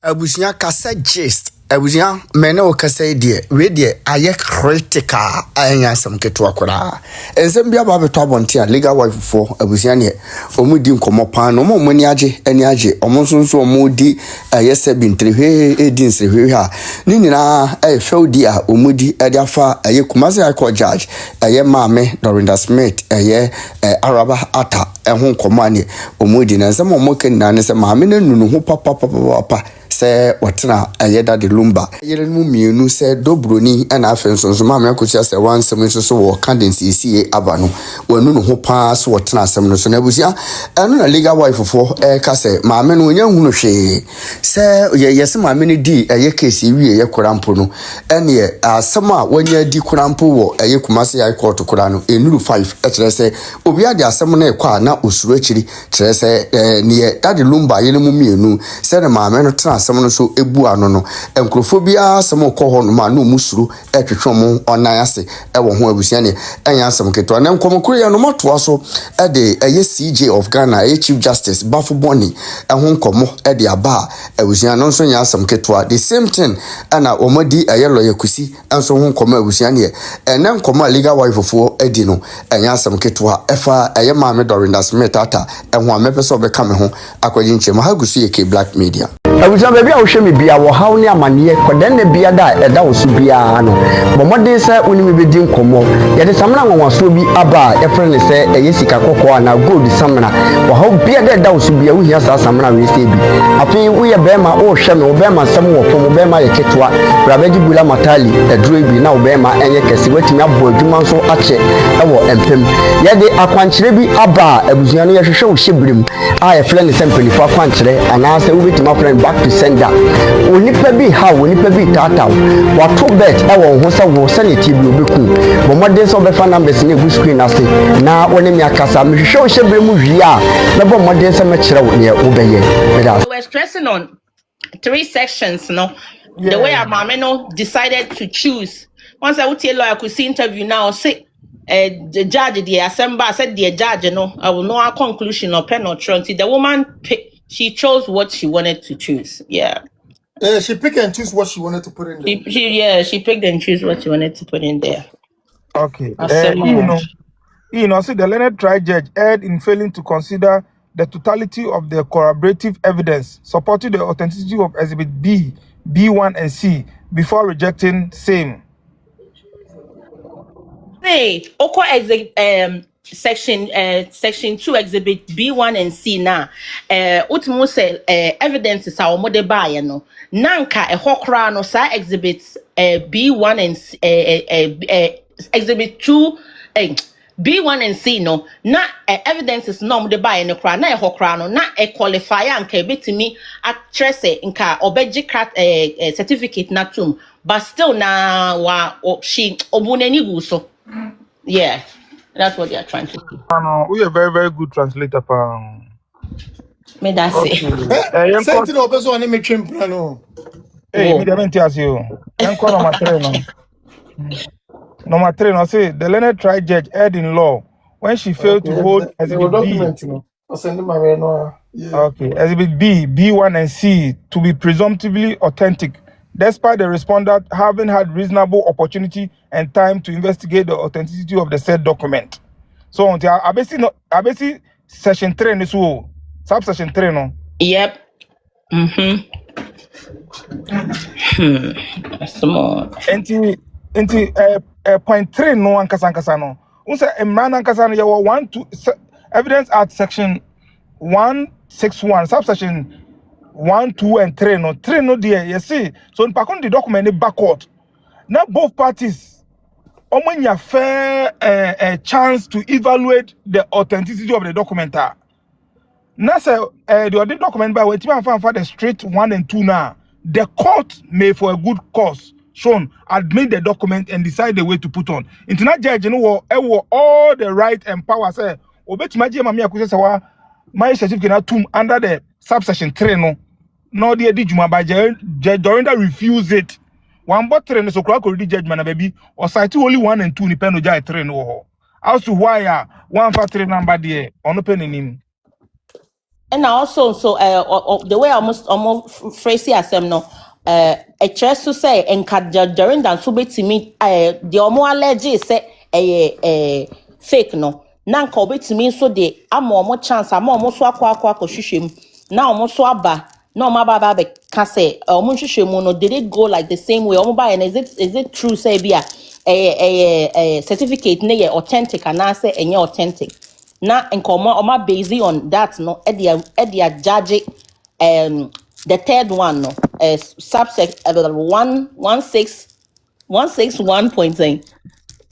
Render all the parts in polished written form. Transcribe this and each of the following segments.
Abusia kasa gist. Abusia mene o kasa die. We die aye critical anya sam keto akora. Ensem bia ba beto abonte a legal wife for abusia ne. Omu di nkomo pan no mo ni age ani age. Omo nso omo di aye sebintre hwe edi nsrehwe ha. Ni nyina few di a omu di e dia fa aye Kumasi High Court judge aye maame Dorinda Smith aye Araba ata ho nkomo ani omu di na nsem omo ken na ne se maame na nunu ho papa se watena ayeda de Lumba yere mu mienu se dobroni ana afenso ma me akosia se wansem so wo candidacy sie aba no wanu no ho pa so watena asem no so na abusia eno na legal wife fo ka se ma me no onya hunu hwe se yese ma me ne di eye case wie ye korampo no ene asem a wanya di korampo wo eye Kumasi High Court kora no enuru 5 kire se obi ade asem na ekwa na osuru akiri kire se ne dade Lumba yele mu mienu se na ma me no tena asem no so ebu ano no enkrofobia asem okọ no ma no musuru etwetwe mo onan ase ewo ho abusia ne enya asem keto na nkomokoro ya no moto aso de eye CJ of Ghana Chief Justice Bafo Boni ho nkomo de aba abusia no nso nya asem keto the same thing ana omodi eye lawyer Kusi enso ho nkomo abusia ne na nkomo legal wife fo edi no enya asem keto efa eye maame Dorinda Smith ata ho amepeso be ka me ho akwaji nche ma hagusu ye Black Media. Abuja baby a wo hwe me bia wo haw ne amane kodan na bia da eda wo so bia no bomode se oni me bedi nkomo ye de samna nwanwaso bi aba e frene se eye sika kokko na gold samna wo haw bia da eda wo so bia wo hia sa samna we se bi afi wo ye bema wo hwe me wo bema sam wo pom bema ye ketwa brabeji bula matali eduro bi na wo bema enye kese watimi abo adwuma so ache e wo empem ye de akwankyere bi aba abuja no ye hwehwe wo hyebrim a ye frene se mpelifo akwankyere ana se wo betima frene back to sender onipa bi ha onipa bi tata wato bet e won ho se wo sanity bi obeku bomode so be fa numbers na egu screen ase na woni mi akasa me hwehwe o hyebre mu hwia na bomode se me kire wo ne obeye. We're stressing on 3 sections, the way our mama decided to choose. Once I would tell lawyer Kusi interview now, say the judge, the assembly said the judge, I will know our conclusion or pen or trust. The woman she chose what she wanted to choose. Yeah. She picked and choose what she wanted to put in there. She picked and choose what she wanted to put in there. Okay. So the learned trial judge erred in failing to consider the totality of the corroborative evidence supporting the authenticity of Exhibit B, B1, and C before rejecting same. Hey, section 2 Exhibit B1 and C now. Ultimo say evidence is our mode by no. Nanka a hokra no sa exhibits B1 and Exhibit 2 B1 and C no na evidence is no mode by no kra na hokra no na qualifier anka betimi atrese nka obeji certificate na tum but still na wa she obuneni gu so. Yeah, that's what they are trying to do. We are very, very good translator. Me that's it. Something obeso on me chimplano. Hey, me don't tell you. Number 3, no say the learned trial judge erred in law when she failed to hold Exhibit B. Okay, Exhibit B, B1, and C to be presumptively authentic, despite the respondent having had reasonable opportunity and time to investigate the authenticity of the said document. So until abesi section 3 this will subsection 3 no. Yep. Small. Point 3 no ankasa no. Unse emran ankasa no yawo 1 2 evidence at section 161 subsection 1, 2, and 3 no. 3 no there, you see. So in pakon the document in backward. Now both parties omanya fair chance to evaluate the authenticity of the document. Now say the document by wetin fan for the straight 1 and 2 now. The court may for a good cause shown admit the document and decide the way to put on. International judge all the right and power say obetumaje mami akuse say my certificate tum under the subsection 3 no. No the judgment by Judge Dorinda refuse it. One but 3 no so kura ko judgment baby or cite only 1 and 2 ni pen no judge 3 no. As to why 1 for 3 number there on no pen him. And also, so the way almost phrase asem no, a chest to say and Dorinda so to me, the allergy say fake no. Nan ko to me so de more chance more so akwa hwehwem. Na almost so aba. No maba be ka say hwehwem no did it go like the same way? Omo ba and is it true say bia certificate ne authentic and I say enye authentic. Na nkomo oma based on that no edia judge the third one no subsect 161.8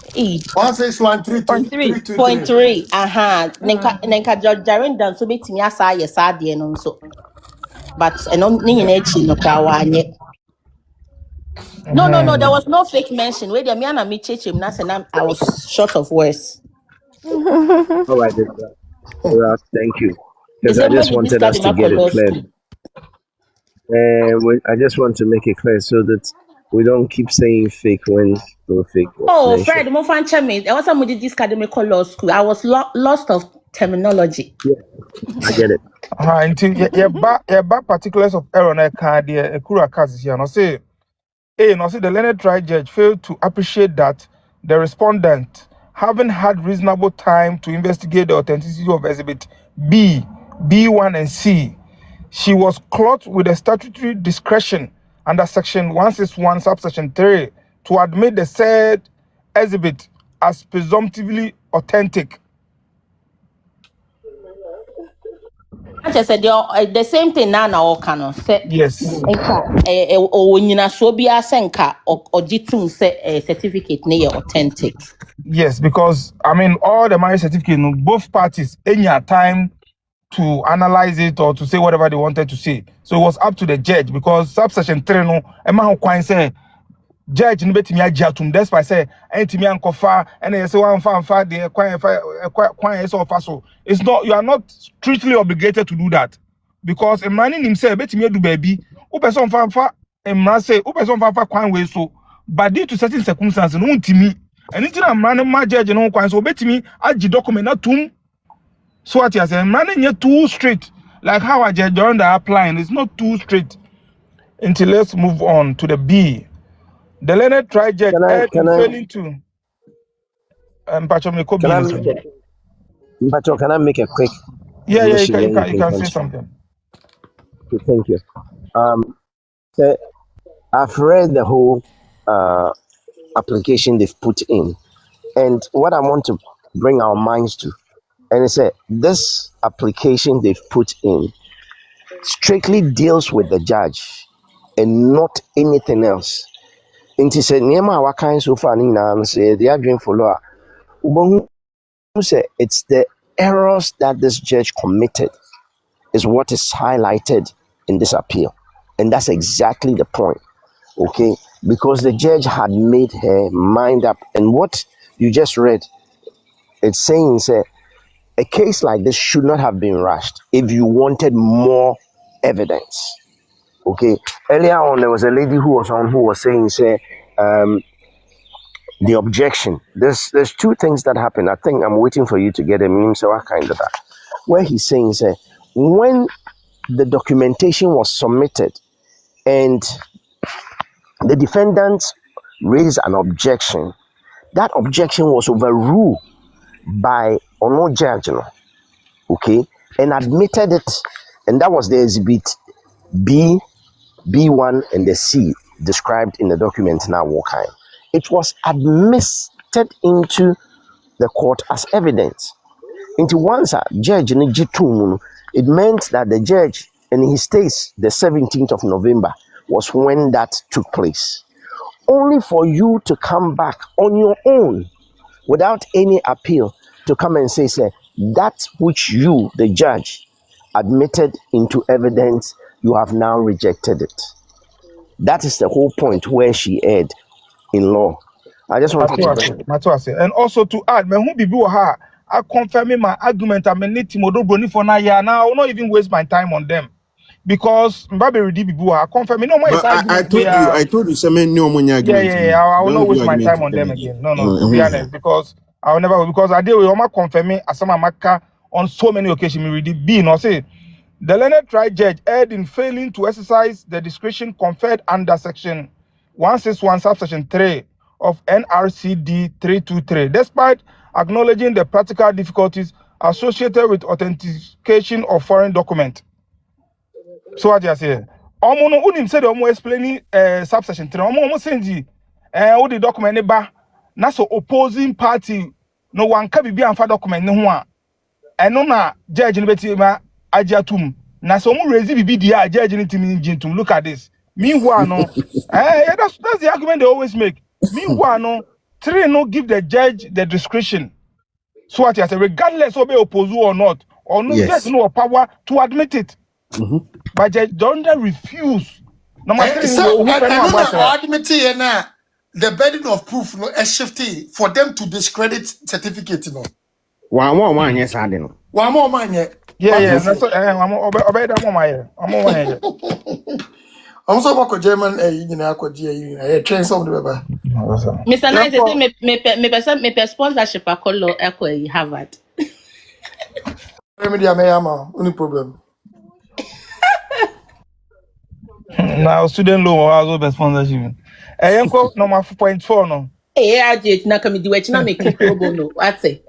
161.3 aha nenka Dorinda so betimi asa yes ade no so but eno ni nyina echi no ka wanye no there was no fake mention where me and me chechem na say I was short of words. All right, well, thank you. Because Is I it just maybe this wanted guy us the to get it clear. Makolowski? I just want to make it clear so that we don't keep saying fake when no fake was Oh, mentioned. Fred, mo fan me. There was somebody this academic law school. I was lost of terminology. Yeah, I get it. Until your back particulars of error na card there a kura case here no say the learned trial judge failed to appreciate that the respondent, having had reasonable time to investigate the authenticity of exhibit B, B1 and C, she was clothed with a statutory discretion under section 161 subsection 3 to admit the said exhibit as presumptively authentic. I just said the same thing now all say Yes. nyina so bi asenka or jitum say certificate ne authentic. Yes, because I mean all the marriage certificate, both parties any time to analyze it or to say whatever they wanted to say. So it was up to the judge because subsection 3 no ema kwan say judge no betimi agiatum despite say entimi ankofa and you say one fa the kwan so so. It's not, you are not strictly obligated to do that because a man in himself betimi do baby who person fa a man say who person fa kwan we so but due to certain circumstances no ntimi anything a man ma judge no kwan so betimi agi document na tum. So what you say, man, you're too straight. Like how I just joined the applying, it's not too straight. Until let's move on to the B. The learned trial judge failing to Can I make a quick yeah, you submission? can say something. Okay, thank you. I've read the whole application they've put in, and what I want to bring our minds to, and it's this application they've put in strictly deals with the judge and not anything else. And he said, "Niema wakan so far ni say the adwin follow. Say it's the errors that this judge committed is what is highlighted in this appeal, and that's exactly the point." Okay, because the judge had made her mind up, and what you just read, it's saying a case like this should not have been rushed if you wanted more evidence. Okay, earlier on there was a lady who was saying the objection. There's two things that happen. I think I'm waiting for you to get a meaning. So what kind of that? Where he's saying when the documentation was submitted and the defendant raised an objection, that objection was overruled by no judge, okay, and admitted it, and that was the exhibit B, B1, and the C described in the document now. It was admitted into the court as evidence. Into once a judge in G2, it meant that the judge, and he states the 17th of November was when that took place. Only for you to come back on your own without any appeal to come and say that which you, the judge, admitted into evidence, you have now rejected it. That is the whole point where she erred in law. I just want to say, and also to add, me who be her, I confirm my argument. I mean, need Timodo Bruni for now. I will not even waste my time on them because Mbabe Redi Bibu, I confirm. No more. I told you, some no more argument. Yeah. I will not waste my time on them again. No, to be honest, because I will never, because I deal with Oma confirming Asama Maka on so many occasions. Me Redi B, no say The learned trial judge erred in failing to exercise the discretion conferred under Section 161, subsection 3 of NRCD 323, despite acknowledging the practical difficulties associated with authentication of foreign documents. So what you say? Omo unim said omo explaining subsection 3. Omo saying the document ne ba na so opposing party no one can be amfa document ne ho a eno na judge ne beti ma agiatum na so omo raise bibi dia judge ne timi jintum. Look at this. Meanwhile no yeah, that's the argument they always make. Meanwhile no 3 no give the judge the discretion. So what you say, regardless of oppose or not, or no Yes. judge no power to admit it. But Judge Dorinda refuse. Number 3, So admit na the burden of proof no a shifty for them to discredit certificate no. Wa mo yes ade no. Wa mo man ye. Yeah. So obey that mama here. I'm on here. I'm so about German nyina akodi train some the baba. Mr. Nice say me sponsorship akolo ekwe Harvard. Remedy ameyama, only problem. Now student loan or also sponsorship. Yanko number 4.4 no. AJ na kami di wechi na make pro bono. What's it?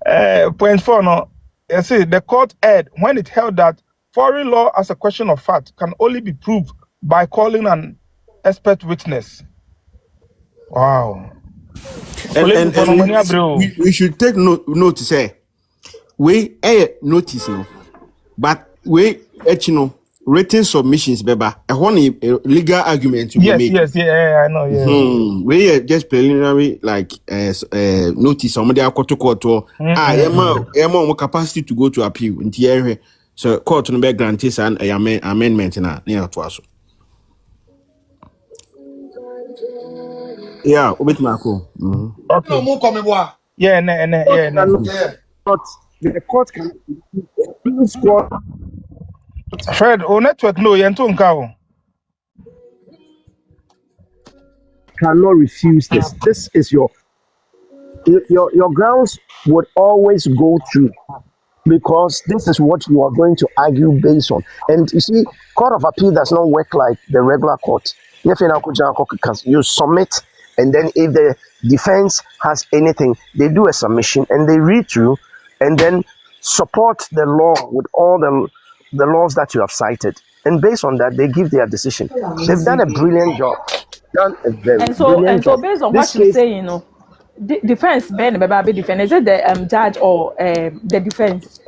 0.4 no. You see, the court erred when it held that foreign law as a question of fact can only be proved by calling an expert witness. Wow. And we should take note to say we notice no, but we no written submissions beba a one legal argument to be made. Yes, I know. Yeah. We just preliminary like notice somebody to court or more capacity to go to appeal in the area. So court no be granted an amendment na near to us. Yeah, obit mako. Okay. No more come boy. Yeah. But the court can Fred, network no yento nka cannot refuse this. This is your grounds would always go through because this is what you are going to argue based on. And you see, court of appeal does not work like the regular court. You submit, and then if the defense has anything, they do a submission and they read through and then support the law with all the laws that you have cited. And based on that, they give their decision. They've done a brilliant job. So based on what you say, defense Ben Baby defense, is it the judge or the defense?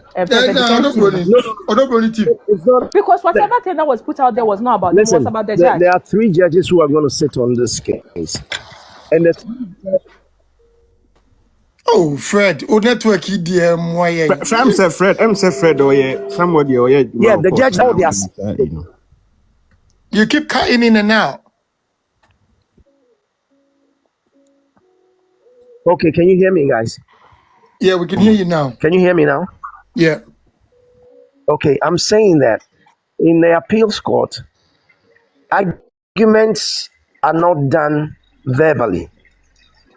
Because whatever thing that was put out there was not about them, it was about the judge. There are 3 judges who are going to sit on this case. And Oh, Fred, network Fred, I'm Fred or somebody or yeah, the judge all their You keep cutting in and out. Okay, can you hear me, guys? Yeah, we can hear you now. Can you hear me now? Yeah. Okay, I'm saying that in the appeals court, arguments are not done verbally.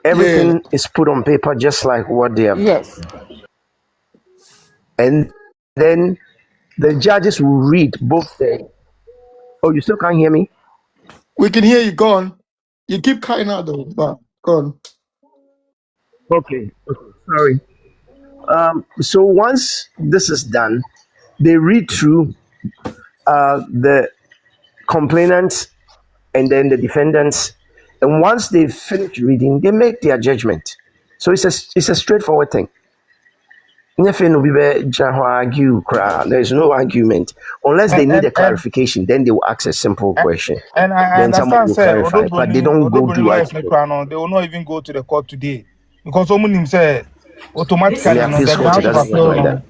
Everything is put on paper just like what they have. Yes. And then the judges will read both the... Oh, you still can't hear me? We can hear you. Go on. You keep cutting out though, but go on. Okay, sorry. So once this is done, they read through the complainants and then the defendants, and once they finish reading, they make their judgment. So it's a straightforward thing. There's no argument unless they need a clarification. Then they will ask a simple question. And I then someone will clarify, but they don't go do it. They will not even go to the court today because someone say automatically the grounds of appeal like that.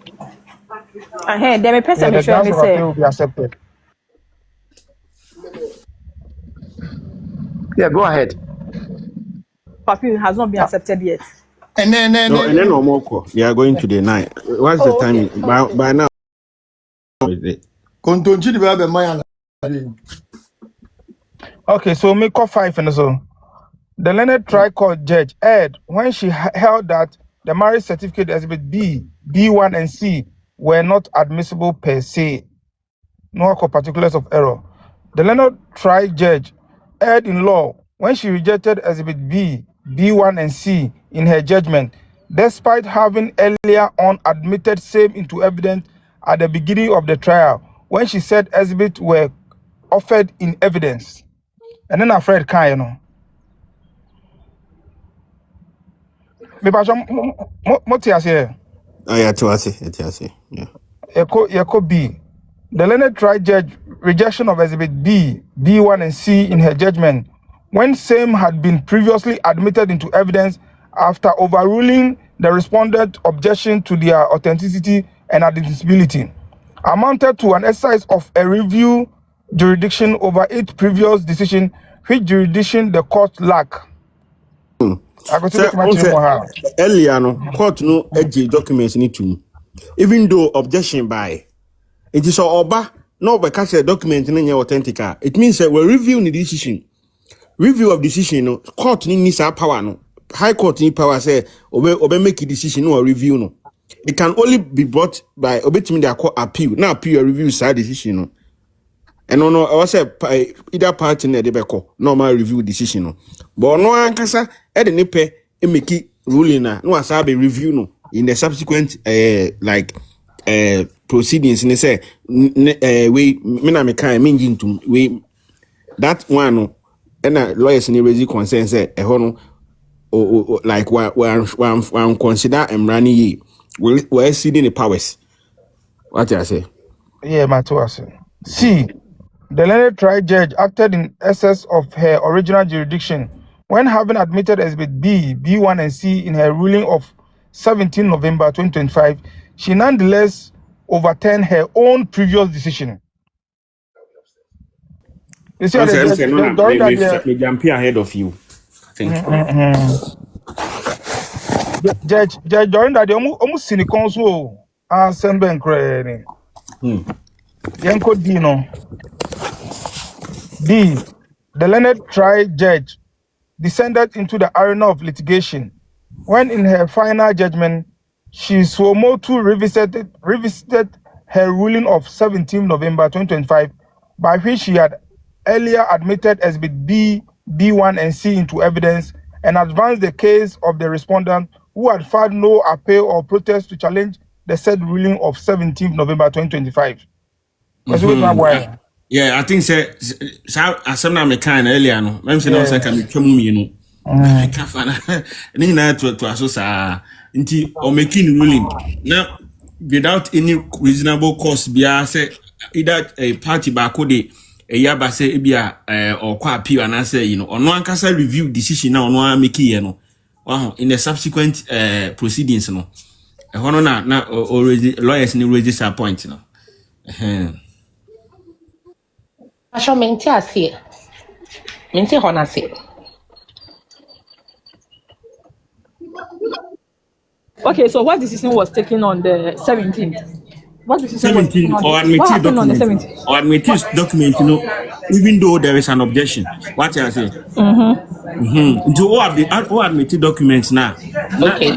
Will be accepted. Yeah, go ahead. Appeal has not been accepted yet. And then no more. They are going to the night. What's the time? Okay. By now. Okay, so make call 5 and so. The learned trial court judge erred when she held that the marriage certificate exhibit B, B1 and C were not admissible per se. No particulars of error. The Leonard trial judge erred in law when she rejected Exhibit B, B1 and C in her judgment, despite having earlier on admitted same into evidence at the beginning of the trial when she said exhibits were offered in evidence. And then Fred can, you know. Me ba mo ti ase. Yeah, to ase. Yeah. Eko B. The Leonard trial judge rejection of Exhibit B, B1 and C in her judgment when same had been previously admitted into evidence after overruling the respondent objection to their authenticity and admissibility, amounted to an exercise of a review jurisdiction over its previous decision, which jurisdiction the court lacked. Earlier, no court no edge documents need to, even though objection by it is oba no by catch the document in your authentic. It means that we review the decision. Review of decision, no court needs our power, no high court need power say obey make a decision or review, no. It can only be brought by obeying their court appeal. Now appeal review side decision, no. And no, I was either party in the debate normal review decision, no. But no ankasa the nipe make it ruling na no asabe review no in the subsequent proceedings in say we me na me kan me into we that one no and lawyers ni raise concern say no like one consider emrani we exceeding the powers. What I say? Yeah, my two C. The Leonard trial judge acted in excess of her original jurisdiction when having admitted Exhibit B, B1 and C in her ruling of 17 November 2025, she nonetheless overturned her own previous decision. You see, I'm jumping ahead of you. Judge Dorinda, the almost cynical so answer ben credit. Yanko Dino. D. The Leonard trial judge descended into the arena of litigation when, in her final judgment, she suo motu revisited her ruling of 17 November 2025, by which she had earlier admitted Exhibit B, B1 and C into evidence and advanced the case of the respondent who had filed no appeal or protest to challenge the said ruling of 17 November 2025. Yeah, I think say asem me kind earlier no. Mem say no say can twam mienu. I can't find any na to aso sa nti o making ruling. Now without any reasonable cause bia say either a party back de yaba say e bia or kwa appeal and say ono ankasa review decision na ono make ye no. Wow, in the subsequent proceedings no. Hono na already lawyers ni register point no. Asho menti ase. Menti honase. Okay, so what decision was taken on the 17th? What decision 17 was or taken admitted on the document 17th? or admitted document, even though there is an objection. What I say? Into all admitted documents now. Okay.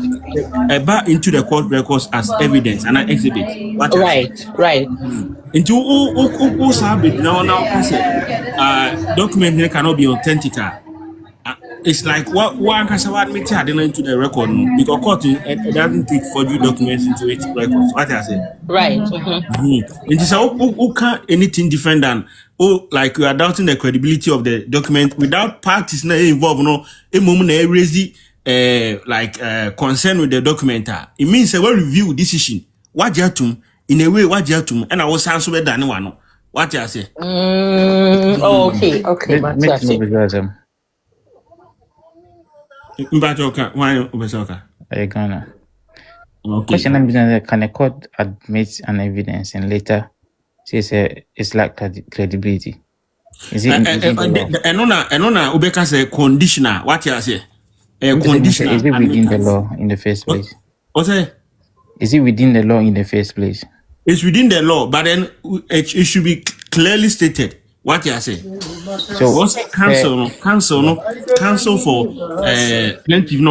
Back into the court records as evidence and an exhibit. What Right. Into all sabit now document cannot be authentic. It's like one can admit into the record because court it doesn't take forgery documents into its records. What I say? Right. It is who can't anything different than like you are doubting the credibility of the document without parties not involved. No, a moment raise concern with the document. It means a well review decision. What you to in a way what you to and I was answer better than one. What I say? Okay. Why Obesoka? Ghana. Okay. Question number is, can a court admit an evidence and later says it's like credibility? Is it Enona Ubeka say conditional. What you say? Conditional. Is it within the law in the first place? What say? Is it within the law in the first place? It's within the law, but then it should be clearly stated. What you say? So what's cancel for plaintiff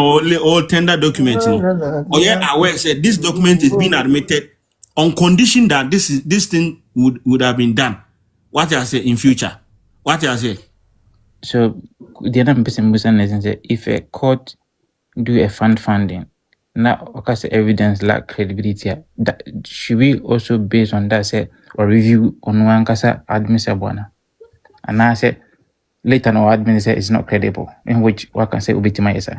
all tender documents. Or yeah, aware said this document is being admitted on condition that this thing would have been done. What I say in future? What I say? So the other person was saying if a court do a funding, now because evidence lack credibility, that should we also based on that say or review on one kasa admissible, and I say later no admin say it's not credible, in which what can say ubitima is.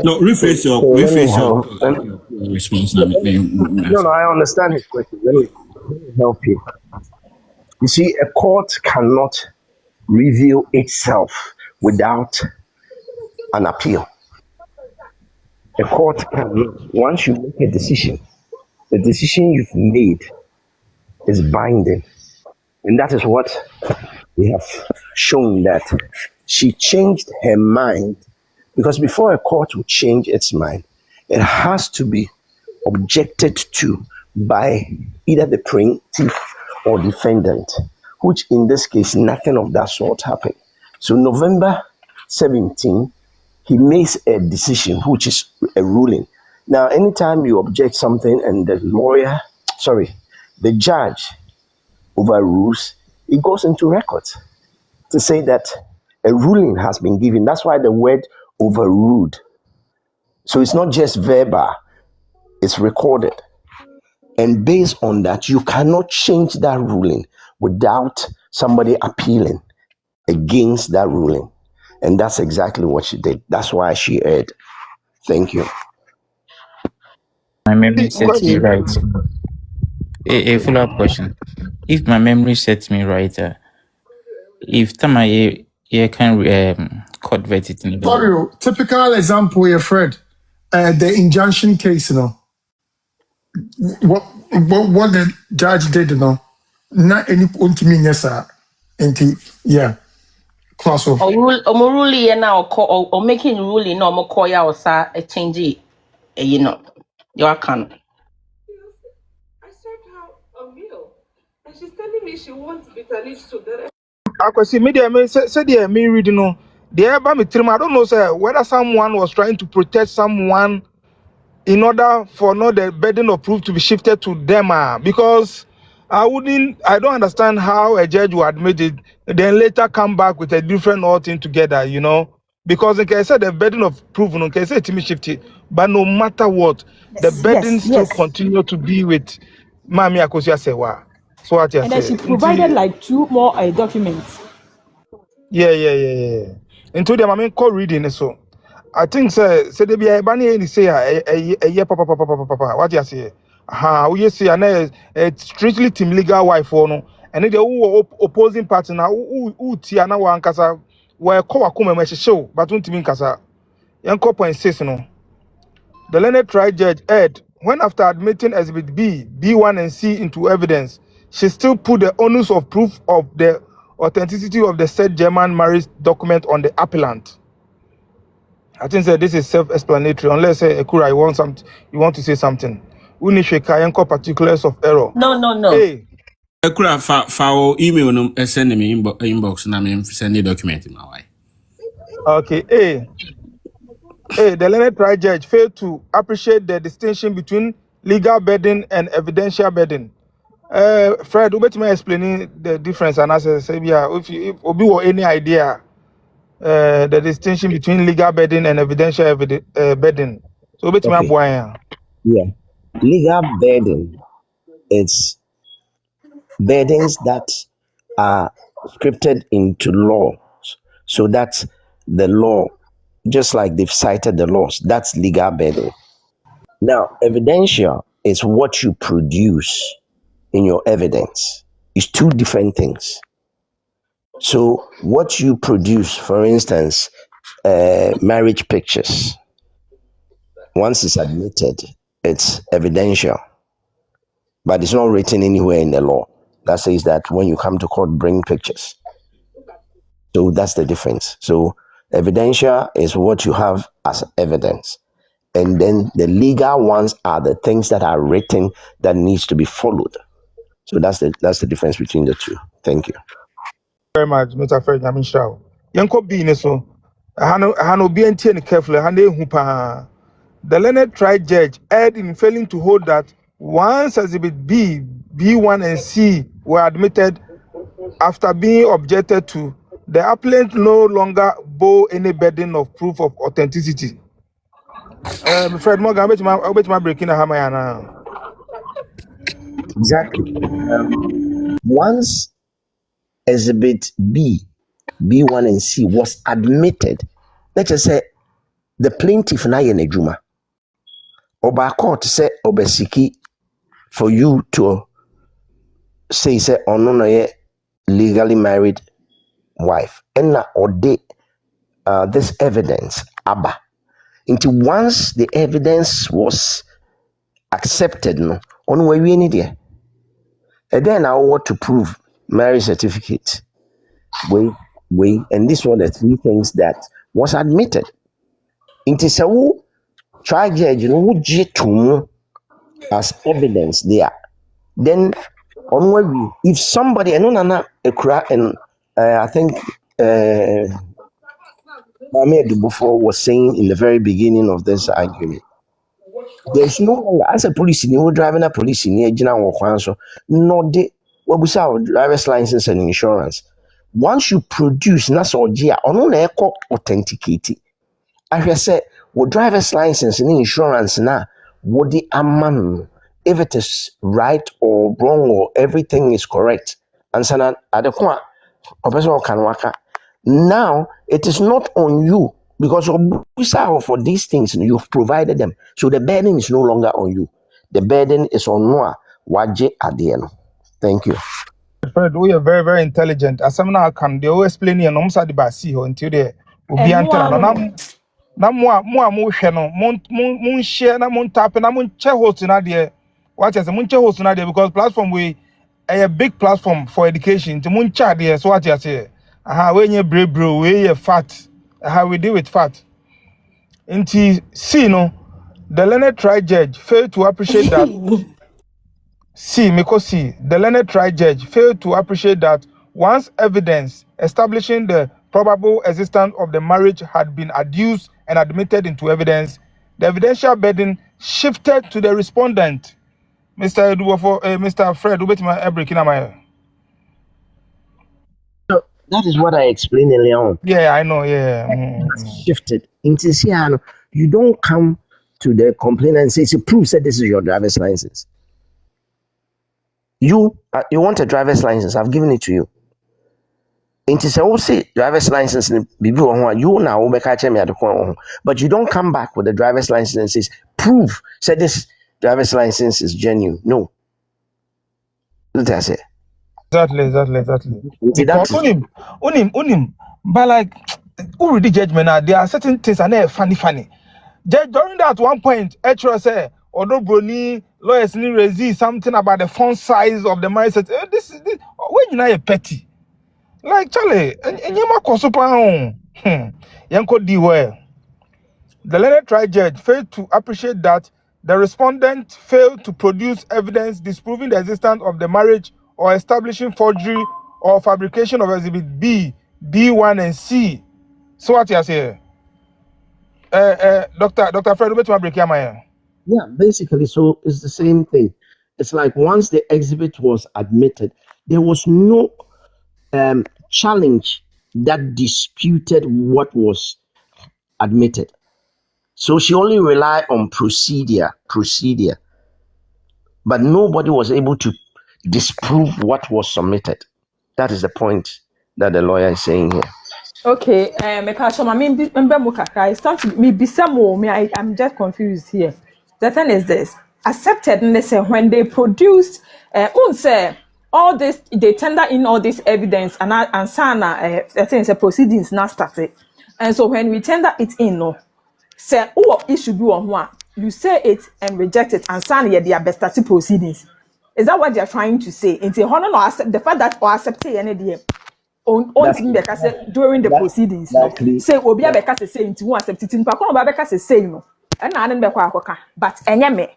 No, rephrase your response. No, I understand his question. Let me help you. You see, a court cannot review itself without an appeal. A court cannot. Once you make a decision, the decision you've made is binding. And that is what we have shown, that she changed her mind, because before a court will change its mind, it has to be objected to by either the plaintiff or defendant, which in this case, nothing of that sort happened. So November 17, he makes a decision, which is a ruling. Now, anytime you object something and the judge overrules, it goes into records to say that a ruling has been given. That's why the word overruled. So it's not just verbal, it's recorded. And based on that, you cannot change that ruling without somebody appealing against that ruling. And that's exactly what she did. That's why she erred. Thank you. My memory sets me right. A follow-up question. If my memory sets me right, if Tamaye can court verdict in Sorry, typical example, your friend, the injunction case, what the judge did, not any ultimate yes, sir. Yeah, class of. Or ruling now or making ruling no more call ya or sa a change it. You can. I served her a meal, and she's telling me she wants bitter leaf soup. Akwasi media me said the me reading no. The eba me trim, I don't know sir whether someone was trying to protect someone in order for not the burden of proof to be shifted to them, because I don't understand how a judge would admit it, then later come back with a different all thing together, because like I said, the burden of proof, no, can say to me shifted, but no matter what, the burden still continue to be with Mami Akosia Sewa. So what you And say? then she provided like 2 more documents. Yeah. Into them, I mean, call reading so. I think say they be a bunny any say a papa. What you say? We say and strictly team legal wife for no, and the opposing party now who tia na wan kasa where ko akoma me show, but don't mean kasa. Yanko point says no. The learned trial judge Ed, when after admitting exhibit B, B1 and C into evidence, she still put the onus of proof of the authenticity of the said German marriage document on the appellant. I think that this is self-explanatory. Unless Ekura, you want to say something. We need to share particulars of error. No. Hey, Ekura for email no send me inbox na me send the document in my way. okay. Hey, the learned trial judge failed to appreciate the distinction between legal burden and evidential burden. Fred, you better explaining the difference, and as I say, if Obi or any idea, the distinction between legal burden and evidential burden. So better Okay. Yeah. Legal burden, it's burdens that are scripted into laws. So that's the law, just like they've cited the laws. That's legal burden. Now, evidential is what you produce in your evidence. It's two different things. So what you produce, for instance, marriage pictures, once it's admitted, it's evidential, but it's not written anywhere in the law that says that when you come to court, bring pictures. So that's the difference. So evidential is what you have as evidence. And then the legal ones are the things that are written that needs to be followed. So that's the difference between the two. Thank you. Very much, Mr. Fred. I'm sure. Yanko be so. Hano be carefully. Hane hupa. The learned trial judge erred in failing to hold that once Exhibit B, B1 and C were admitted after being objected to, the appellant no longer bore any burden of proof of authenticity. Fred Morgan, I bet my breaking a hammer now. Exactly. Once Exhibit B, B1 and C was admitted, let's just say the plaintiff na yen adwuma. Oba court say obesiki for you to say ono no ye legally married wife. And na ode this evidence aba. Until once the evidence was accepted, no, on where we need it. And then I want to prove marriage certificate. Wait, and these were the three things that was admitted. Into so try judge, you know, would you to as evidence there. Then on where we, if somebody, I know Nana Ekra and I think Mohamed before was saying in the very beginning of this argument, there's no longer as a police in you driving a police in here, so no de what we say driver's license and insurance. Once you produce Nassau Gia on echo authenticate. I say what driver's license and insurance now what the amount if it is right or wrong or everything is correct. And so at the point now it is not on you because for these things you've provided them. So the burden is no longer on you. The burden is on Noah Waje Adieno. Thank you. Fred, we are very, very intelligent. As some now can they always explain here no side by see until they will be antenna. Na mo hwe no mon share na mon tap na mon che host na there. What is mon che host na there because platform we a big platform for education. To mon cha there so what you say. When you brave bro, we you fat. How we deal with fat. Inti see no the learned trial judge failed to appreciate that. The learned trial judge failed to appreciate that once evidence establishing the probable existence of the marriage had been adduced and admitted into evidence, the evidential burden shifted to the respondent. Mr. Fred, So that is what I explained earlier on. Yeah, I know. Yeah, shifted into Siano. You don't come to the complainant and say, prove that this is your driver's license. You want a driver's license? I've given it to you. Into say, driver's license you now but you don't come back with the driver's license and says, prove said this driver's license is genuine. No. What did I say? Exactly. Because unim, but like already judgment there are certain things and they're funny. During that one point, Etro said, although Brony lawyers need resist something about the font size of the marriage. This when you know a petty. Like Charlie, and you might super Yanko D well. The learned trial judge failed to appreciate that the respondent failed to produce evidence disproving the existence of the marriage or establishing forgery or fabrication of exhibit B, B1 and C. So what you say? Dr. Fred, yeah, basically, so it's the same thing. It's like once the exhibit was admitted, there was no challenge that disputed what was admitted. So she only relied on procedure, but nobody was able to disprove what was submitted. That is the point that the lawyer is saying here. Okay, I'm just confused here. The thing is this: accepted, when they produced, all this, they tender in all this evidence, and sana, I think the proceedings now started, and so when we tender it in, no, say, it should be on one. You say it and reject it, and sana, they are best starting proceedings. Is that what they are trying to say? Until honor accept the fact that or accept any day. During the proceedings, exactly. Say Obia Becca say into one accept it in Pacono Babeca say no, and I didn't be but anyame.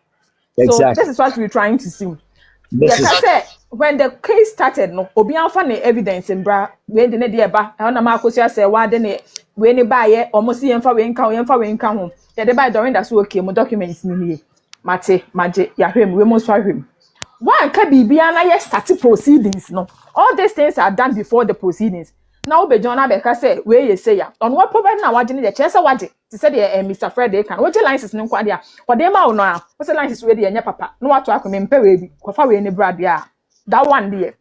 So this is what we're trying to see. when the case started, no, obi anfa ne evidence in bra, we de ne de ba. I na ma Kusi say wa de ne we ne ba ye, almost yemfa we nka ho. Ya de ba Dorinda so okay, mo documents ni here. Mate, maje, ya hwem, we mo so hwem. One can be na ye start proceedings, no. All these things are done before the proceedings. Now be John Abeka say, where you say ya. On what provide na wajini the chesa waji. To say Mr. Fred they can. What your license no kwa dia. But them out now. What's the license ready enya papa. No what to akome mpe we bi. Kwa fa we ni brad ya. That one there.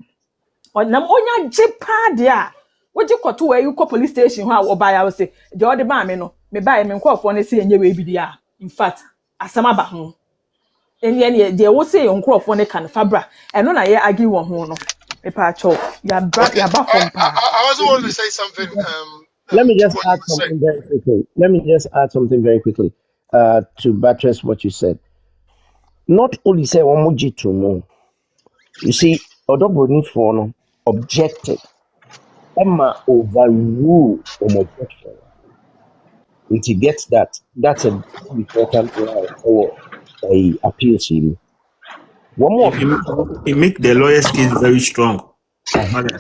On nam onya jepa dia. What you koto where you call police station ho a oba ya say. The other man me no. Me buy me nkofo na say enye we bi dia. In fact, asama ba ho. Any they will say on crop one can fabra. And when I argue one ho no. Ya back from I also want to say something. Let me just what add you said. something very quickly. To buttress what you said. Not only say one more to know. You see, Odobroni for no objected. Emma overrule objection. And to get that, that's a very important appeal to you. One more. It make the lawyer's case very strong.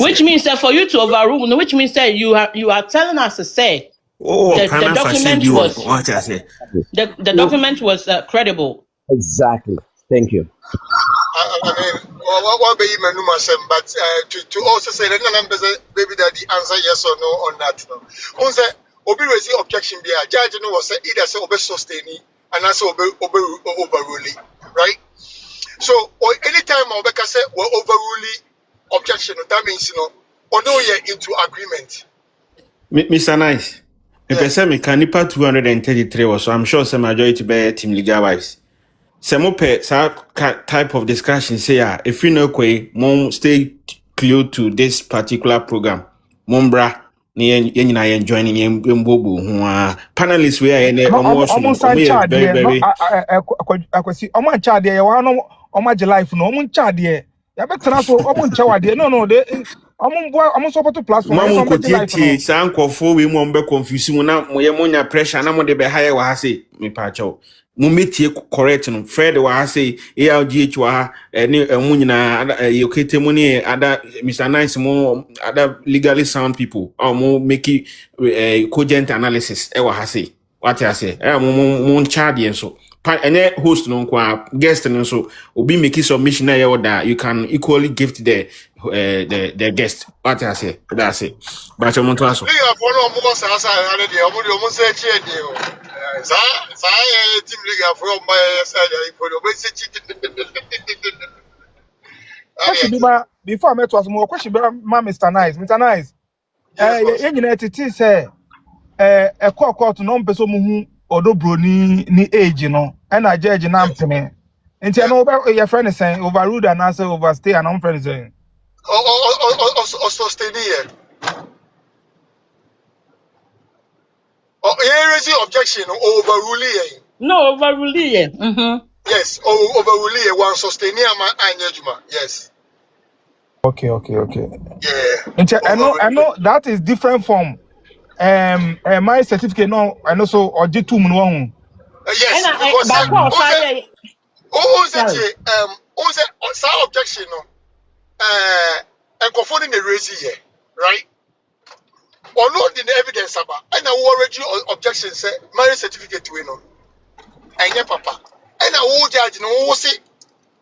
Which means that for you to overrule, which means that you are telling us to say the document was what I say. The document was credible. Exactly. Thank you. I mean, what be my number but to also say that maybe that the answer yes or no on that. No. On say obi raise objection be a judge no was either say obe sustaining and also overruling, right? So or anytime obe can say we overruling objection, that means or no you're into agreement. Mr. Nice. The person me can nipa 233 or so. I'm sure some majority be team legal wise. Some type of discussion say if you know mom stay close to this particular program. Mombra ni yenina joining mbobu panelists we are almost very akwasi omo chade ye wa no omo je life no omo chade ya betra so omo nchawade no de omo support platform so omo life san kwofo we mo mbe confuse mu na mo ye monya pressure na mo de be high wa ha say me pa chaw mo metie correct no Fred wa ha say ALGH wa ha ni mu nyina yokete mu ni ada Mr. Nice mo ada legally sound people or mo make cogent analysis e wa ha say what I say mo chade so any host no kwa guest no so obi make submission na that you can equally gift the guest what I say that's it but I want to ask we have one more sasa already omo say che dey za team league from my side for the question before I met was more question Mr. Nice you titi say a court no person mu odobro ni age no and I judge na mpene nti I know your friend is saying overruled and answer overstay and I'm friend saying sustain here. Here objection overruling. No, overruling. Yes, overruling one sustaining my yes. Okay. Yeah. I know that is different from my certificate no and also or G2 no. Yes, because objection no and confronting the race here, right? Or not the evidence about and I already objection say marriage certificate to no and your papa and I will judge no say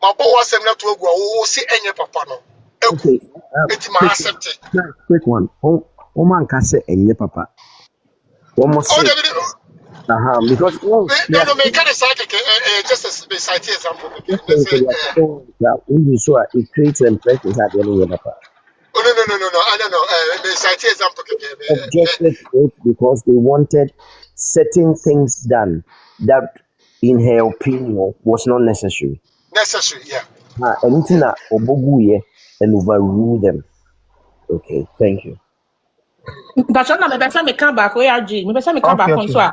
my boy was not to go see any papa no. Okay, it's my accepted. Quick one. Man can say any papa. One more say. Because no, make kind of psychic just a site example. It creates impressions at the end of the papa. Oh, no. I don't know. The site example objected because they wanted certain things done that, in her opinion, was not necessary. Yeah. Anything that oboguye and overrule them. Okay, thank you. But I'm not me come back. Where are you? Me come back on so. I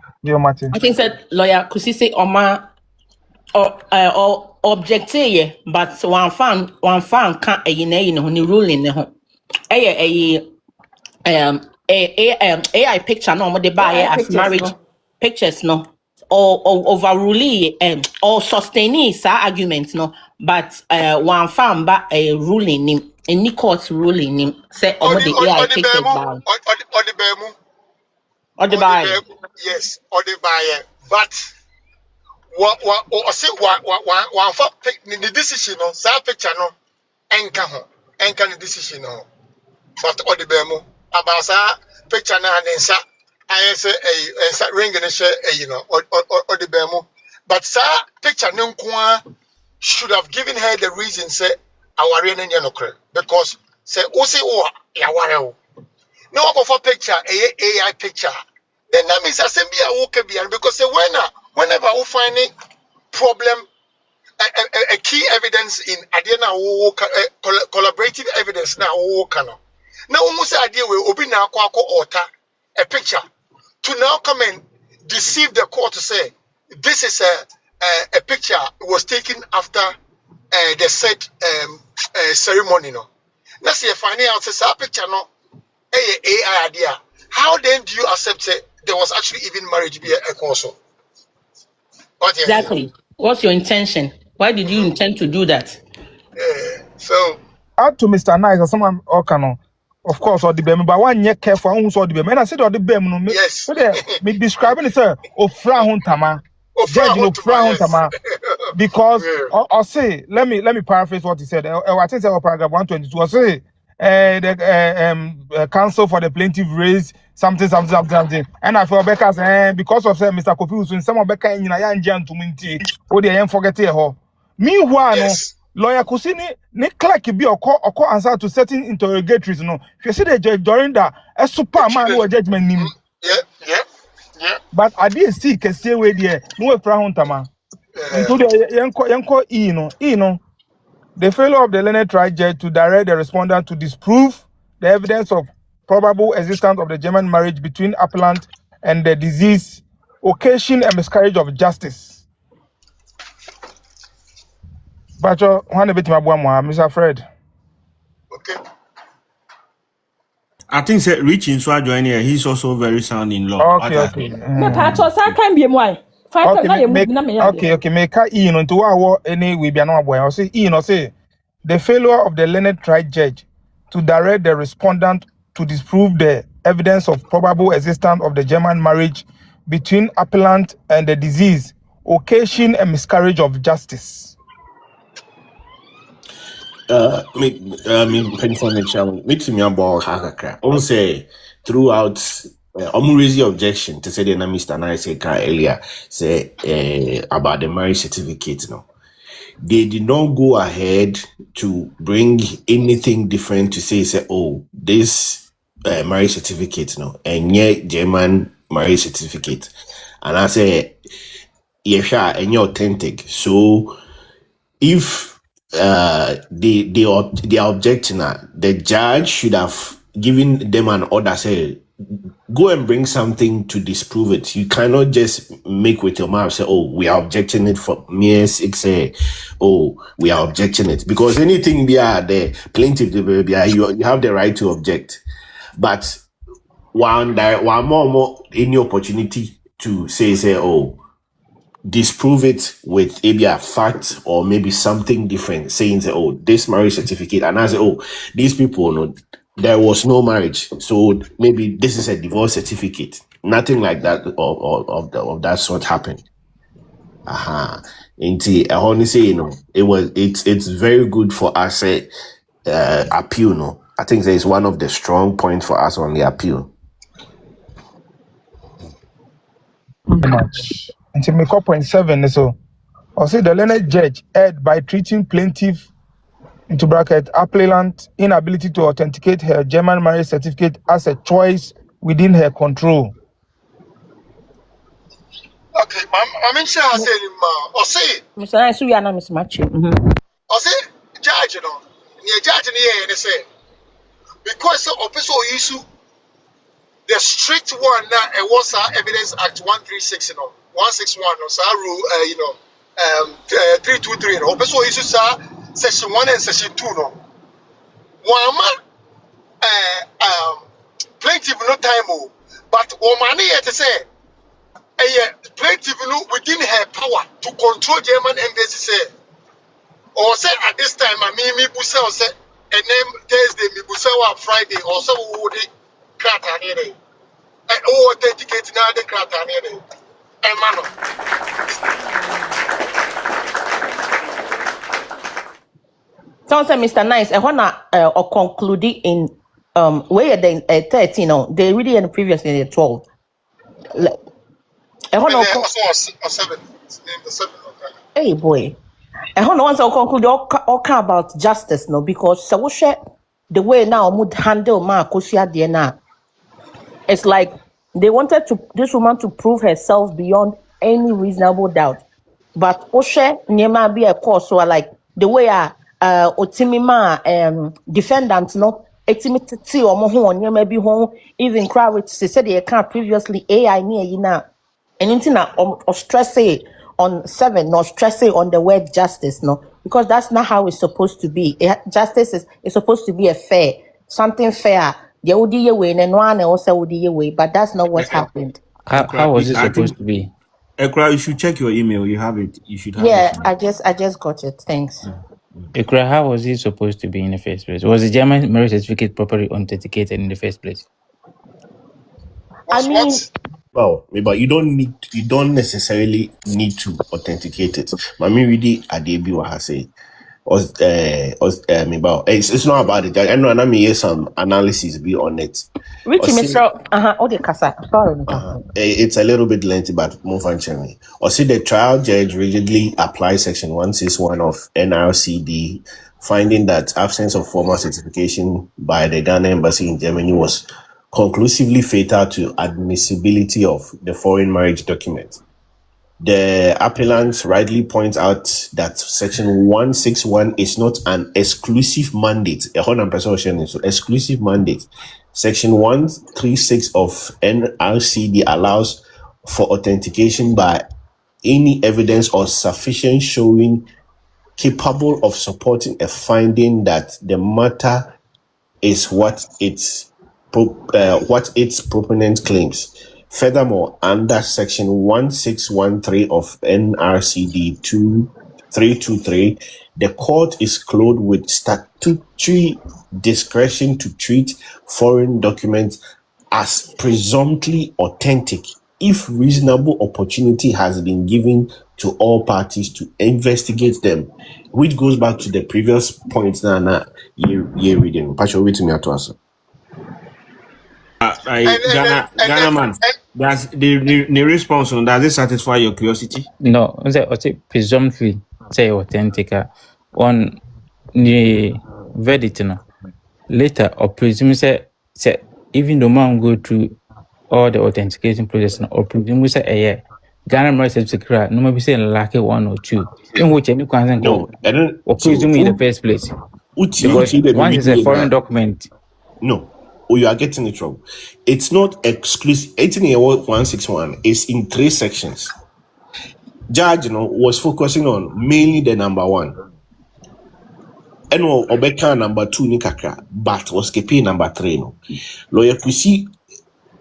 think said lawyer Kusi say Oma or objecte but one fan can't a ruling ne AI picture no they buy as marriage pictures no or overruling or sustaining sa arguments no but one farm ba a ruling him, any court ruling him say Or omo the the AI or the pictures bemu by or the bemu or the or the by. bemu. Yes, or the buyer. But what or say what for the decision no. Sa picture no. Enka ho. Enka the decision no. But or the bemu about sa picture na nsa. I say a ring and share you know or the bemu. But sa picture no should have given her the reason say aware no no because say o say o ya ware. No one for picture, AI picture. Then that means assembly a work because say whenever we find a problem, a key evidence in Adiana collaborative evidence now work now almost idea we open now alter a picture to now come and deceive the court to say this is a picture was taken after the said ceremony no. Now see finding out say a picture no. AI idea. How then do you accept it? There was actually even marriage be a also? What do you think? Exactly. What's your intention? Why did you intend to do that? So Add to Mr. Nice or someone or canon. Of course, or the bem, but one year careful who saw the bem. And I said, or the bem, no, yes. me describing it, sir, of Frahun Tama, Oh, judge, no Frahun yes. Tama, because, Yeah. or say, let me paraphrase what he said. I think it's paragraph 122. Or say, the counsel for the plaintiff raised something. And I feel Becca, because of Mr. Kofi, when some of Becca in Yan to Minty, or the end forget her. Meanwhile, no. Yes. Lawyer Kusi ni clerk bi oko answer to certain interrogatories no. She say the judge Dorinda a superman no judgment nim. Yeah. But I did see kese we there no we fra hontama. Into the yenko the failure of the learned trial judge to direct the respondent to disprove the evidence of probable existence of the German marriage between appellant and the deceased occasion a miscarriage of justice. But one bit my Mr. Fred. Okay. I think that Rich in joining here, he's also very sound in law. Okay. Me patcho sa kan bi mu ai. Five Okay, na ye move na me ya. okay. Make into what any we be no boy. I say say the failure of the learned trial judge to direct the respondent to disprove the evidence of probable existence of the German marriage between appellant and the deceased occasion a miscarriage of justice. Meet me about Hakaka. Also, throughout raising objection to say the name Mr. Nice earlier say about the marriage certificate. No, they did not go ahead to bring anything different to say oh, this marriage certificate, no, and yet German marriage certificate, and I say yeah, and you're authentic. So if they are objecting, the judge should have given them an order, say go and bring something to disprove it. You cannot just make with your mouth say, oh, we are objecting it for mere sake, say, oh, we are objecting it. Because anything the plaintiff, you have the right to object. But one more any opportunity to say, oh, disprove it with maybe a fact or maybe something different, saying that, oh, this marriage certificate, and I say, oh, these people, no, there was no marriage, so maybe this is a divorce certificate. Nothing like that of that sort happened. I only say, it's very good for us appeal. No, I think that is one of the strong points for us on the appeal. Much. Until make up 0.7 so. Or say the learned judge erred by treating plaintiff into bracket appellant inability to authenticate her German marriage certificate as a choice within her control. Okay, I mean, sure, I said, or say, Mr. Nice, we are not mismatching. or say, judge, you know, near judge in the air, and they say, because of this issue, the strict one that was Evidence Act 136, 161, or rule, 323, or also issue, section 1 and section 2, no. One plaintiff no time, but money to say, a plaintiff within her power to control German embassy say, Or say at this time, I mean, me busa or say, and then Thursday, me busa or Friday, or so would it crack on it. And authenticate now the crack on it. And man, So say Mr. Nice, I wanna or conclude in where then 13 they really in previously in 12. I wanna also or 7, name the 7. hey boy. I want once I conclude all about justice no because so we share the way now would handle Kusi at the end. It's like they wanted this woman to prove herself beyond any reasonable doubt. But Oshe Nyema be a course so like the way Otimima defendants no etimiti or moho Nyema be home even cry which they said they can't previously AI near you now. Anything or stress on 7 nor stress on the word justice no because that's not how it's supposed to be. Justice is supposed to be a fair something fair. They would do way and one also would do way, but that's not what happened. How was it supposed to be? Ekra, you should check your email. You have it. You should have Yeah, it. I just got it. Thanks. Ekra, how was it supposed to be in the first place? Was the German marriage certificate properly authenticated in the first place? I mean, well, but you don't necessarily need to authenticate it. Mami really adebi wa say. It's not about it. I know I may some analysis be on it. Richie Mr. Sorry. It's a little bit lengthy, but more functionally. Or see the trial judge rigidly applies section 161 of NRCD, finding that absence of formal certification by the Ghana embassy in Germany was conclusively fatal to admissibility of the foreign marriage document. The appellant rightly points out that section 161 is not an exclusive mandate. Exclusive mandate. Section 136 of NRCD allows for authentication by any evidence or sufficient showing capable of supporting a finding that the matter is what its proponent claims. Furthermore, under section 1613 of NRCD 2323, the court is clothed with statutory discretion to treat foreign documents as presumptively authentic if reasonable opportunity has been given to all parties to investigate them, which goes back to the previous point now you're reading. Pastor, wait to me at us. Ghana man, does the response on does it satisfy your curiosity? No, say presumptively say authentic on the verdict no. Later or presume say even the man go through all the authentication process no, or presume say Ghana marriage certificate no maybe say lack 1 or 2 in which any concern no, I don't or presume in the first place. Because once it's a foreign document. No. Or you are getting it wrong. It's not exclusive. 161 is in 3 sections. Judge, was focusing on mainly the number 1. And Obeka number 2 ni kakra, but was keeping number 3 no. Lawyer Kusi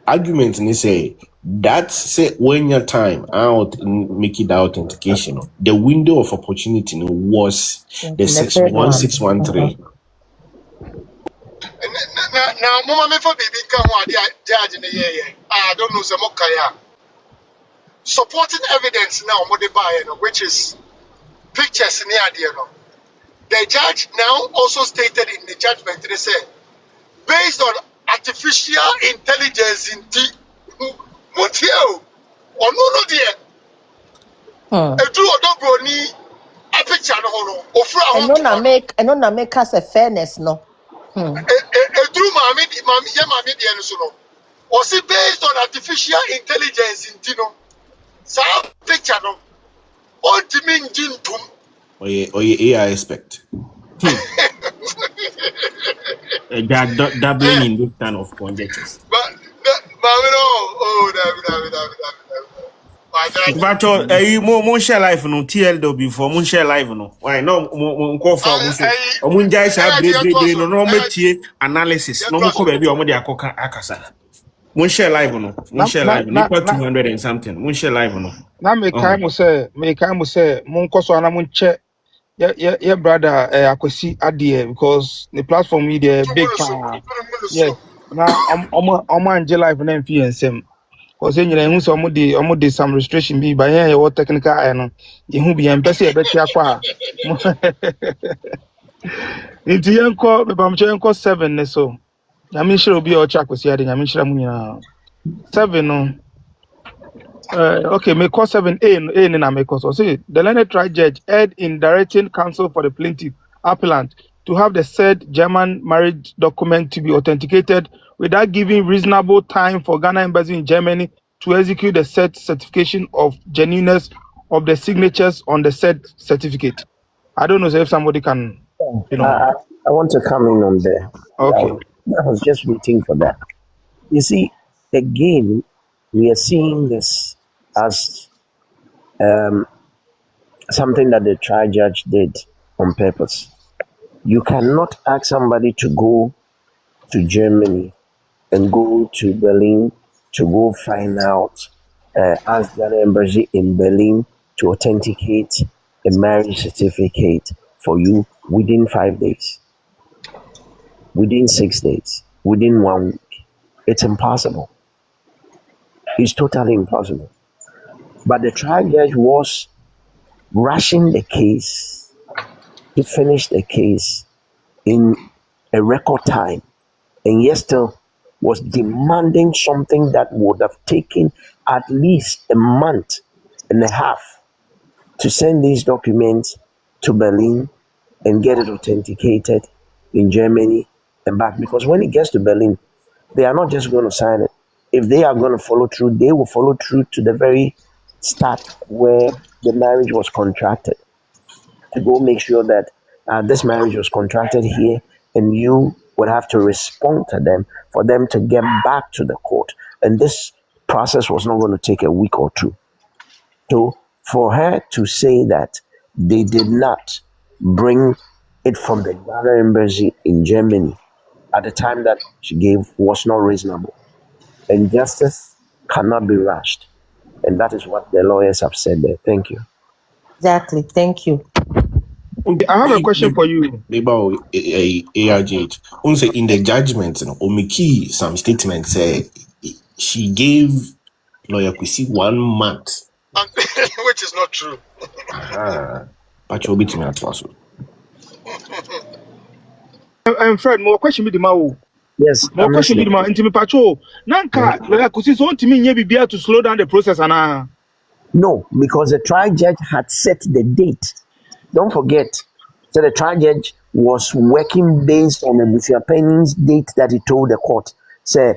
argument ni say that say when your time out make it authentication, the window of opportunity was the section 1613. Now, Mama, me for baby come one judge in the year. I don't know some okay. Supporting evidence now, which is pictures near the The judge now also stated in the judgment, they said, based on artificial intelligence in the Mutio or no dear. A true or ni a picture no I don't make us a fairness no. A true mommy, no. Or see based on artificial intelligence in Tino. So picture no. All to mean jintum. Or AI aspect. Doubling in this kind of conjectures. But But mon share life no TL before mon share life no. Why no mon call for mon jai sha bre no metie analysis no mo ko ba bi o mo de akoka akasa. Mon share live no. Mon share live no 200 and something. Mon share live no. Na me kai mo say mon koso ana mon che yeah, brother, Kusi adie because the platform media big power. Yes. Now, Angel life and then fee and same. Because you know, some did some restriction be by here what technical and you who be embassy a better qua. Into young call, the Bamchenko 7 so. I sure will be our check was here. I sure I'm 7 no. Okay, may call 7A in America. So see, the learned trial judge erred in directing counsel for the plaintiff appellant to have the said German marriage document to be authenticated without giving reasonable time for Ghana embassy in Germany to execute the said certification of genuineness of the signatures on the said certificate. I don't know if somebody can, you know. I want to come in on there. Okay. I was just waiting for that. You see, again, we are seeing this as something that the trial judge did on purpose. You cannot ask somebody to go to Germany and go to Berlin to go find out, ask Ghana embassy in Berlin to authenticate a marriage certificate for you within 5 days, within 6 days, within 1 week. It's impossible. It's totally impossible. But the trial judge was rushing the case to finish the case in a record time, and yet still was demanding something that would have taken at least a month and a half to send these documents to Berlin and get it authenticated in Germany and back. Because when it gets to Berlin, they are not just going to sign it. If they are going to follow through, they will follow through to the very start where the marriage was contracted, to go make sure that this marriage was contracted here, and you would have to respond to them for them to get back to the court. And this process was not going to take a week or two. So for her to say that they did not bring it from the Ghana embassy in Germany at the time that she gave was not reasonable. And justice cannot be rushed. And that is what the lawyers have said there. Thank you. Exactly. Thank you. I have a question for you. About ARGH. Also, in the judgment, Omiki, some statements say she gave lawyer Kusi 1 month. Which is not true. But you'll be to me at also. And Fred, more question with the Mao. Yes. More question with the Mao. Intimi Pacho. Nanka, lawyer Kusi so to me be able to slow down the process, Anna. No, because the trial judge had set the date. Don't forget, so the trial judge was working based on the Monsieur Penny's date that he told the court. Say,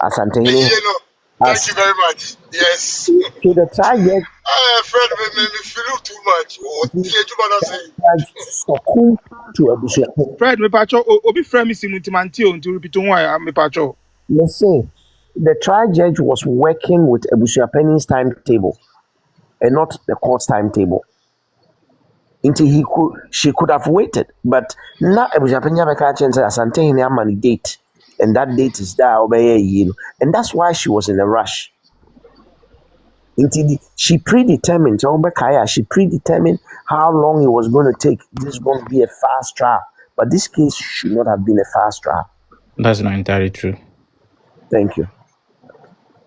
Asante. Thank you very much. Yes. So the trial judge. Fred, me feel too much. Fred, me pacho, obi Fred me simultimantio to repeat why me pacho. Let's say the trial judge was working with Monsieur Penny's timetable and not the court's timetable. Until she could have waited, but now Monsieur Penny said Asante date, and that date is there, and that's why she was in a rush. Until she predetermined how long it was going to take. This is going to be a fast trial, but this case should not have been a fast trial. That's not entirely true. Thank you.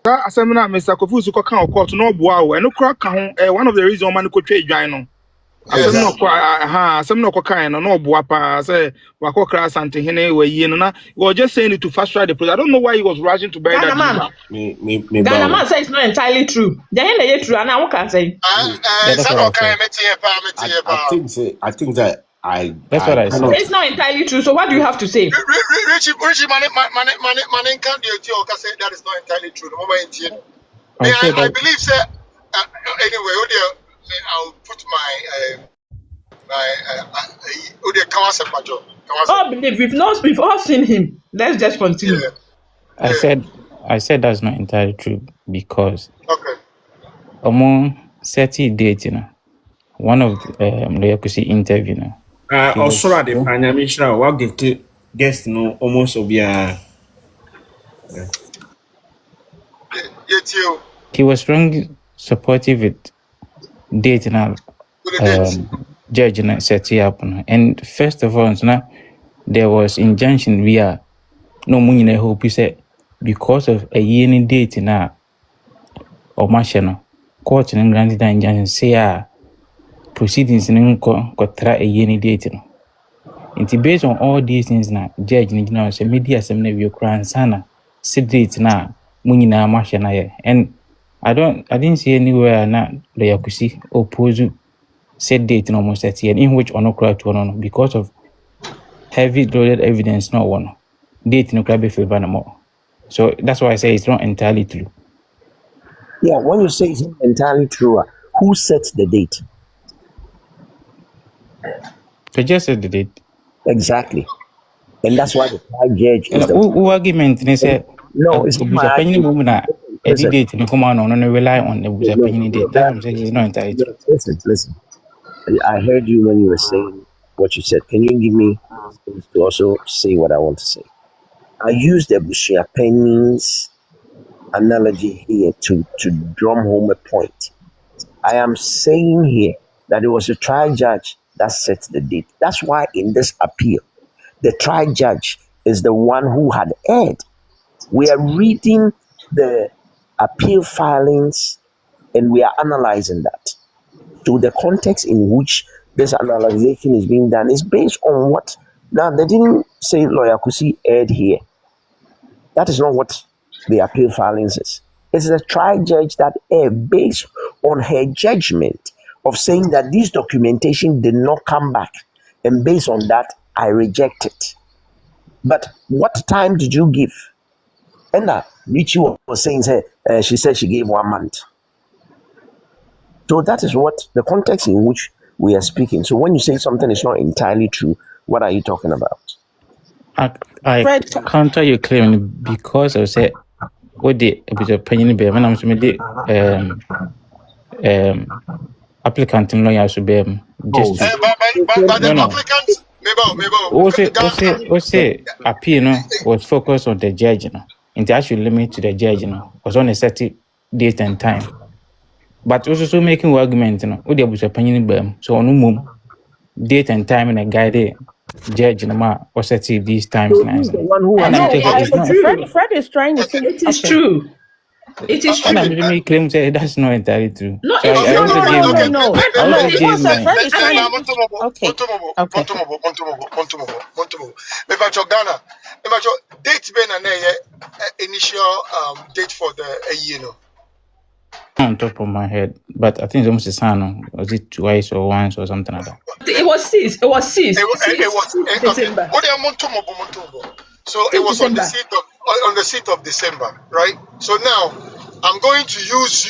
Asemina Mr. Kofusu ko kan court no boa o eno kra kan one of the reasons man ko twa edwan no asem no ko kan no boa pa say wa ko kra Asante hene wa yie no na we were just saying it to fast track the process. I don't know why he was rushing to bury that me Ghana man say it's not entirely true. The hen dey true and I can say I think that that's what I said. It's not entirely true. So what do you have to say? Richie, man, can't say that is not entirely true. I believe, sir. Anyway, I'll put Oh, believe we've all seen him. Let's just continue. Yeah. I said that's not entirely true because okay. 30 dates, one of the Kusi interview, also at the Panamishra, what the guest almost obia. He was strongly supportive with dating judge set it up. And first of all, there was injunction via no money hope you said because of a yearly date now or machine court and granted injunction say proceedings in try a yearly date. And based on all these things now, judge now say media seminar view crown sana sit date now money na machine. And I didn't see anywhere now the Kusi oppose set date in almost 30 years in which no correct one because of heavy loaded evidence not one date no crab favor no more. So that's why I say it's not entirely true. Yeah, when you say it's not entirely true, who sets the date? So just said the date. Exactly. And that's why the trial judge is the who argument they say no, it's not my opinion woman listen. date no come on rely on the opinion date. That's what I'm saying it's not entirely true. Listen. I heard you when you were saying what you said. Can you give me space to also say what I want to say? I use the Bushia Penny's analogy here to drum home a point. I am saying here that it was a trial judge that set the date. That's why in this appeal, the trial judge is the one who had erred. We are reading the appeal filings and we are analyzing that. So the context in which this analyzation is being done is based on what? Now, they didn't say Lawyer Kusi erred here. That is not what the appeal filings is. It's a trial judge that erred based on her judgment of saying that this documentation did not come back. And based on that, I reject it. But what time did you give? And Richie was saying, she said she gave 1 month. So that is what the context in which we are speaking. So when you say something is not entirely true, what are you talking about? I counter your claim because I said what the opinion be when I'm saying the applicant lawyer should be just but the applicants maybe appeal was focused on the judge and actually limit to the judge was on a certain date and time. But also making argument, what there was opinion be so on mum date and time and a guide judge or set these times. Fred is trying to say it is true. It is true. And I'm really claim say that's not entirely true. No, so no. Date been an initial date for the year. On top of my head, but I think it's almost a son. Was it twice or once or something like that? It was 6. It was 6. December. So it was on the 6th of December, right? So now I'm going to use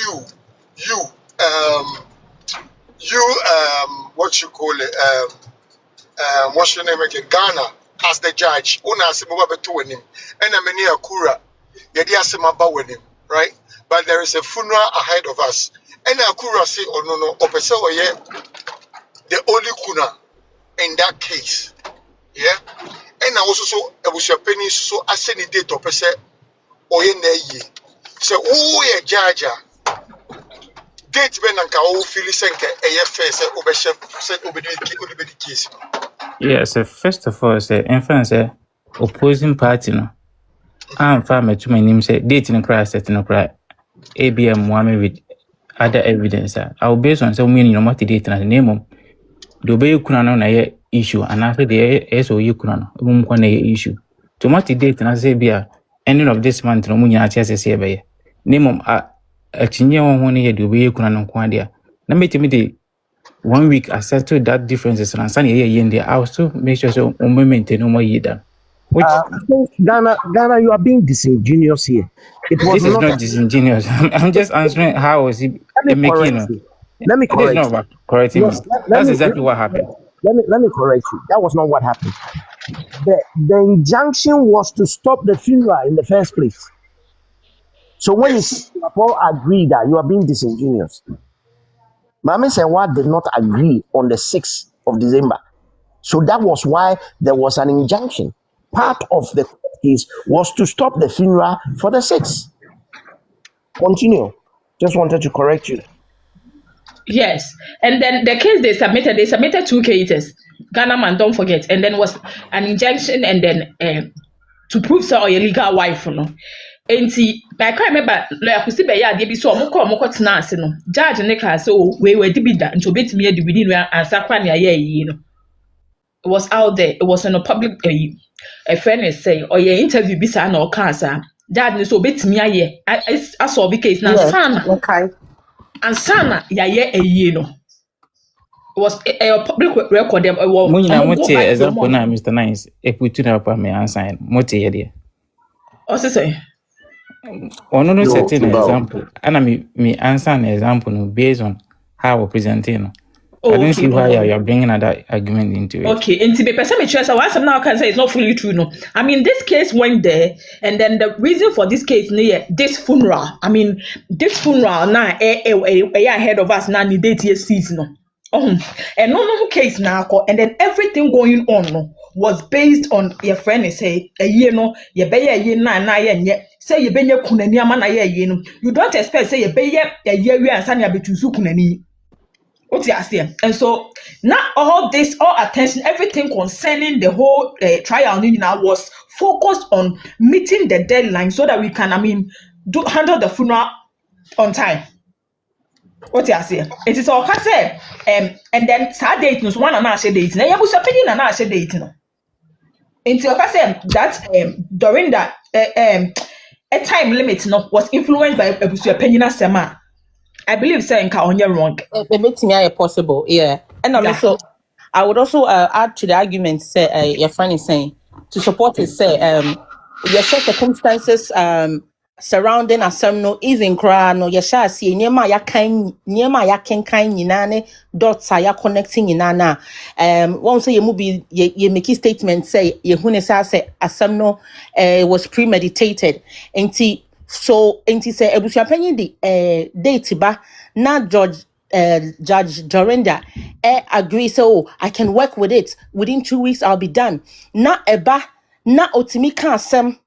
what you call it, what's your name again? Ghana as the judge. Una asema beto wenim. And I'm near Kura. Yedi asema ba wenim, right? But there is a funeral ahead of us. And Akura say, oh no, Opesa Oye, the only kuna in that case. Yeah. And I also was your penny, so I send it to Opesa Oye ne ye. So, oh, yeah, Jaja. Date Ben and Kao Philisenke, AFS, Obesha said Obedi case. Yes, first of all, say, influence opposing party. I'm farmer to my name, say, date in a cry, set in a cry. ABM Wame with other evidence. I'll base on some meaning of date and the name of the Bay Kunan issue, and after the SOU Kunan, issue. To multi date and I say, be ending of this month, no moon, I just say, by name of a senior 1 year, the Bay Kunan Quandia. Now, make me the 1 week I settled that differences and Sunny year in there. I'll still make sure so maintain no more year. Ghana, you are being disingenuous here. This is not disingenuous. I'm just answering how was he making. Let me correct you. Not correcting me. That's exactly what happened. Let me correct you. That was not what happened. The injunction was to stop the funeral in the first place. So when you all agree that you are being disingenuous, Mame Sewa did not agree on the 6th of December. So that was why there was an injunction. Part of the case was to stop the funeral for the 6th. Continue. Just wanted to correct you. Yes. And then the case they submitted 2 cases. Ghana man, don't forget. And then was an injunction and then to prove so your legal wife no. And see, I can't remember like Kusi be ya be so moko tena ase no. Judge ne ka so we di da nto betimi adi within we ansa kwa ne aye yi no. It was out there. It was in a public a friend is saying or your interview bisa na okasa. Judge ne so betimi aye. I saw the case na sana. Okay. And sana ya ye no. It was a public record. Munyina mote example na Mr. Nice eputu na pa me answer mote ye de. What's it say? Ono no certain about example. Ana me answer an example no based on how we presenting no. Oh, I don't okay. see why you're bringing another argument into it. Okay, and to be person me choose what some now can say it's not fully true. No, I mean this case went there, and then the reason for this case near this funeral. I mean this funeral now ahead of us now the date year season. And no case now, and then everything going on no, was based on your friend is say a year no, you be a year na yet say you be your kunani amana ye no. You don't expect say you be a year we and sanya betusu kunani. What's the idea? And so now all attention, everything concerning the whole trial now was focused on meeting the deadline so that we can, handle the funeral on time. What's the idea? It is all said. And then sad date was one and I said date. Now you was opinion and I said date. Until I said that Dorinda a time limit was influenced by a opinion as Sema. I believe saying on your wrong. It makes me possible, yeah. And also, I would also add to the argument say your friend is saying to support it say your circumstances surrounding no even cry no your shall see near ya can nyina ne dots are connecting nyina na won't say you movie you make statement say you say no was premeditated so say ebusuapanyin di date ba na Judge Dorinda agree so I can work with it within 2 weeks I'll be done na eba na otimi ka asem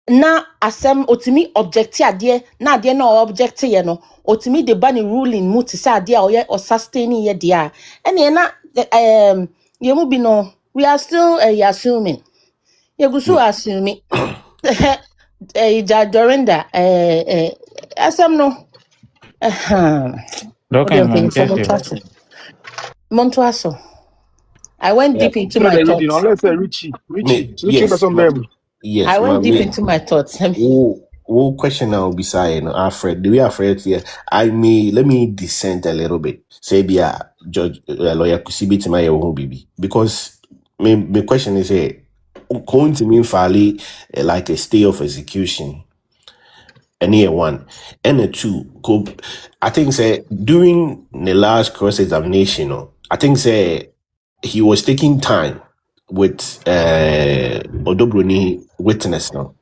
na asem otimi object ade na ade na object ye no otimi de ban ruling mu ti say ade a oye o sustaining ye dia ene na ye mu bi no we are still assuming ye go so assuming Judge Dorinda asem no Montuaso. I went deep into my thoughts. Let's say Richie Yes, yes. I went deep into my thoughts. What question now be saying, Alfred? Do we Alfred here? Let me dissent a little bit. Say be a judge lawyer Kusi bit my own baby. Because my question is going to mean fairly like a stay of execution. And here one. And a two, I think say during the last cross examination, I think say he was taking time with Odobroni witness now.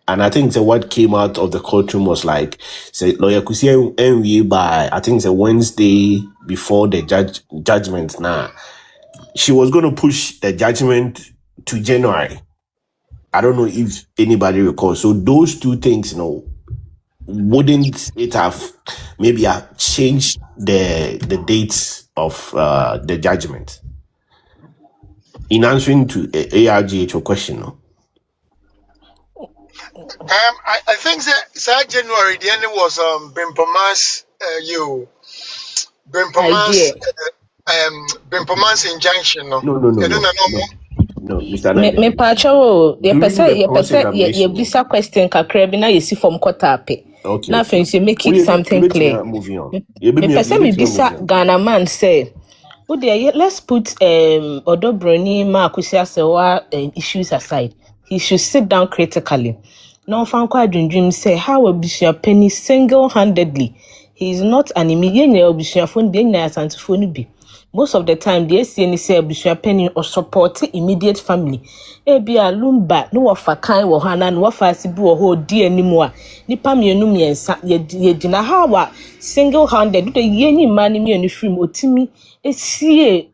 And I think what came out of the courtroom was like, say lawyer Kusi NWA by I think it's a Wednesday before the judgment now. She was gonna push the judgment to January. I don't know if anybody recalls. So those two things, wouldn't it have maybe changed the dates of the judgment? In answering to ARGH question, no? I think that January the end was Bimpomas Bimpomas injunction no. No, Mr. Me pacho ye pesa ye bisa question kakra bi na ye si from kotape. Okay. Na fence you make it something clear. Me pesa me bisa Ghana man say let's put Odobroni ma Kusi Asewa issues aside. He should sit down critically. No fanko adwundwum say how Obisua Penny single-handedly. He is not an immediate Obisua phone bi na asantefo no bi. Most of the time they say Obisua Penny or support immediate family. Ebia Lumba no wafa kan wo hana no wafa asibu wo ho di animu nipa mienu miensa ye dina hawa single-handed do ye nyi man mienu film otimi esie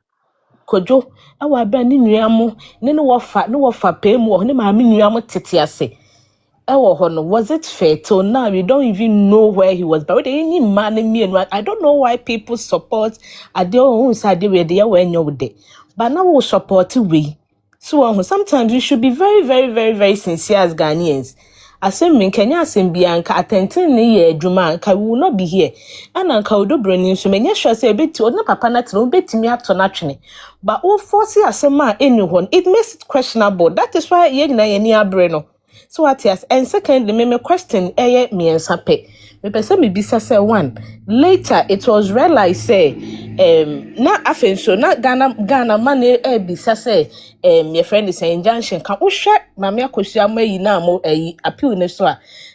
kojo awa bra ni nuamo ne no wafa pe mu ne ma me nuamo tete ase was it fair? Till now, we don't even know where he was buried. Any man in me, and I don't know why people support. I don't side where they are when you're there, but now we support we. So sometimes we should be very, very, very, very sincere as Ghanaians. Assuming Kenya Simbianka attending near Jumanka will not be here. And Uncle Dobronin, so many shall say a bit to no papa not no bit me up to naturally. But all force as a man anyone, it makes it questionable. That is why ye na near Breno. So what yes, and secondly, me question me and sape. Me person me bisa say one. Later it was realized say na afen so na Ghana money bisa say your friend is saying injunction can ushe mama akosi amayi na mo appeal ne so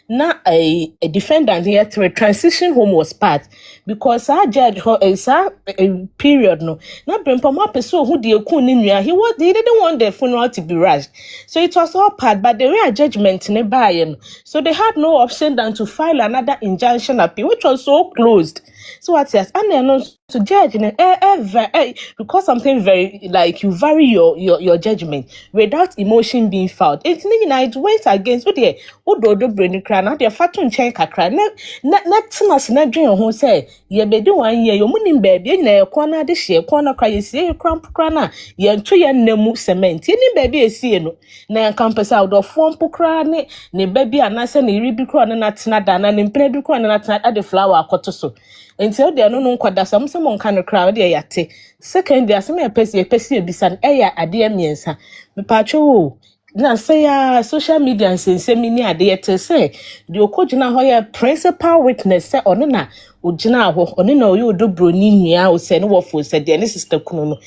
na a defendant here to a transition home was part because our judge is a period no na brempa ma person who dey ku ni nua he didn't want the funeral to be rushed, so it was all part, but the real judgment ne buy so they had no option than to file another injunction appeal which was so closed. So what yes, and then to judge because something very like you vary your judgment without emotion being filed. It's it went against do brain cry now the fatun chain kakra net na dream who say ye be do 1 year you munim baby na corner this year corner cry you see cramp crana ye to ye nemu cement ni baby esi no na campus out of form pokra ne baby anase na iri bi kro na tena da na ne mpena bi kro na tena at the flower akoto so until they no nkwada some kind of crowd there yate. Second, there some pesi ebisan eya ade amiensa me pacho na say social media and say mini ade te say the okogina ho principal witness say ono na ogina ho ono na oyo dobro ni nua o say no wofo say the sister kunu no.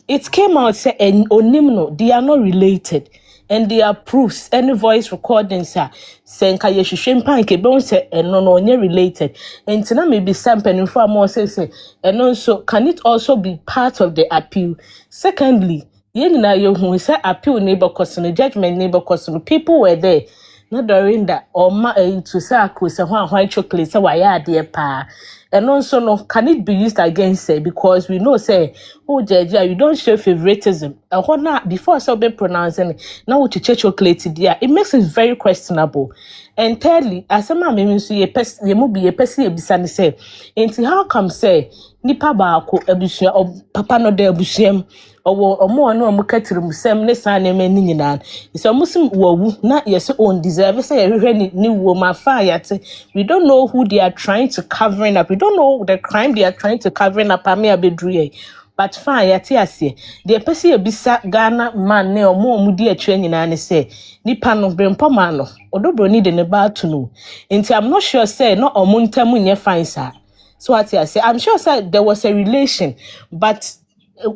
It came out say onim no they are not related. And they are proofs, any voice recordings are saying ka yehwehwe mpan ke be say no onye related. And tina maybe sample info more say and also can it also be part of the appeal? Secondly, yenina yehu say appeal neighbor question, judgment neighbor question, people were there. Na Dorinda or ma to say akuse hwan chocolate say why ade pa. And also no can it be used against say because we know say oh Jaja you don't show favoritism and what now before so be pronouncing now what to chocolate there it makes it very questionable. And thirdly asema me so ye mu be ye pesi ebisa ne say enti how come say nipa baako abusua papa no da abusuam omo no omo katirim sem ne san ne mani nyina so musim wawu na yes on deserve say hwehwe ni wo ma fa yate. We don't know who they are trying to covering up, we don't know the crime they are trying to covering up ame abedruye, but fine yate ase the person ebisa Ghana man ne omo di atwa nyina ne say nipa no brempo man no odobro ni de ne ba to no nti I'm not sure say no omo ntamu nye fine sir. So what I say, I'm sure say there was a relation, but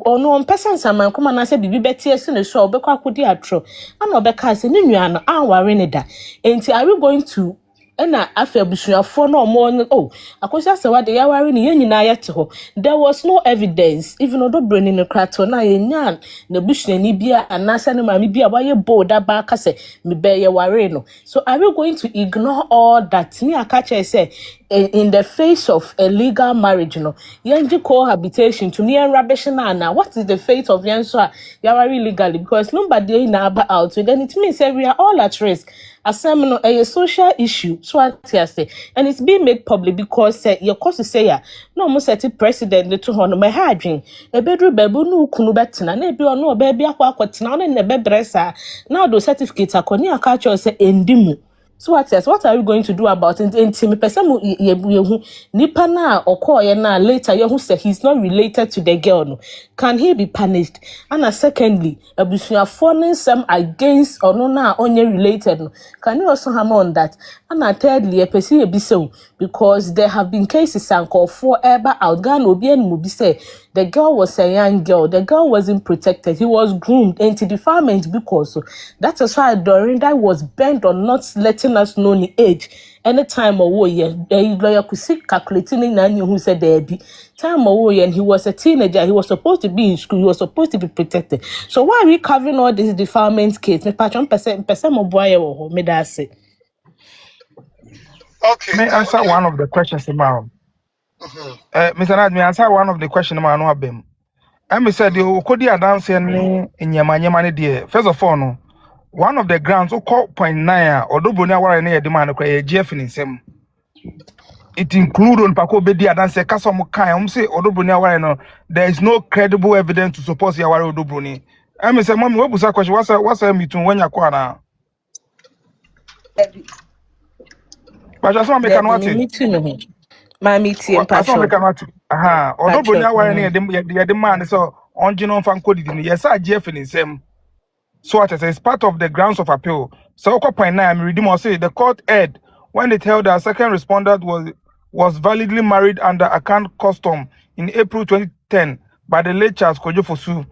on person some come and say bibi betie so ne so obekwa akodi atro ana obeka say ne nua no anware ne da enti are we going to na afabusuafo no omo oh akosia say what the yaware ne yenyina yete ho. There was no evidence even odobro ni ne krato na yenya na busuani bia anasa ne mami bia waye bold aba ka say me be yaware no. So are we going to ignore all that? Me akache say in the face of a legal marriage, you know, yenji cohabitation to me and rubbish now. What is the fate of Yanswa Yawari legally? Because nobody now out, so then it means that we are all at risk. A social issue, so I say, and it's being made public because your course to say no more set president to honor my hygiene. A bedroom babu no kunubetina, maybe or no baby aquatina, and a bed dresser. Now those certificates are konia culture say endimu. So what are we going to do about it? Intimi person yehu nipa na okoye na later yehu say he's not related to the girl no. Can he be punished? And secondly, abusuafo ne some against or no na onye related no. Can you also hammer on that? And thirdly, a person ebiso because there have been cases and call for ever out Ghana obi enmu bi say the girl was a young girl, the girl wasn't protected, he was groomed anti-defilement because so that is why Dorinda was bent on not letting us know the age. Anytime or lawyer Kusi calculating na who said there be time or and he was a teenager, he was supposed to be in school, he was supposed to be protected. So why are we covering all these defilement case? Me patron person mo boy or me that say. Okay. May I answer one of the questions, ma'am? Mr. Nad, may I answer one of the questions, ma'am? No abem. I said you could dance in Yamani dear. First of all, no. one of the grounds so called 0.9 or do Brunia were near demand a GF in him. It include on Paco Bedi and say Casamo Kai, say Odobunia Wareno. There is no credible evidence to support Yawari Odobuni. I mean, say, Mom, what was that question? What's a meeting when you're quana? But I saw me can watch it. My meeting, I saw me can watch it. Aha, Odobunia Warene, the demand so on Genome Fan Code in yes, I GF in him. So what I say, it's part of the grounds of appeal. So 0.9, I'm reading or say the court erred when it held that second respondent was validly married under account custom in April 2010 by the late Charles Kojo Fosu,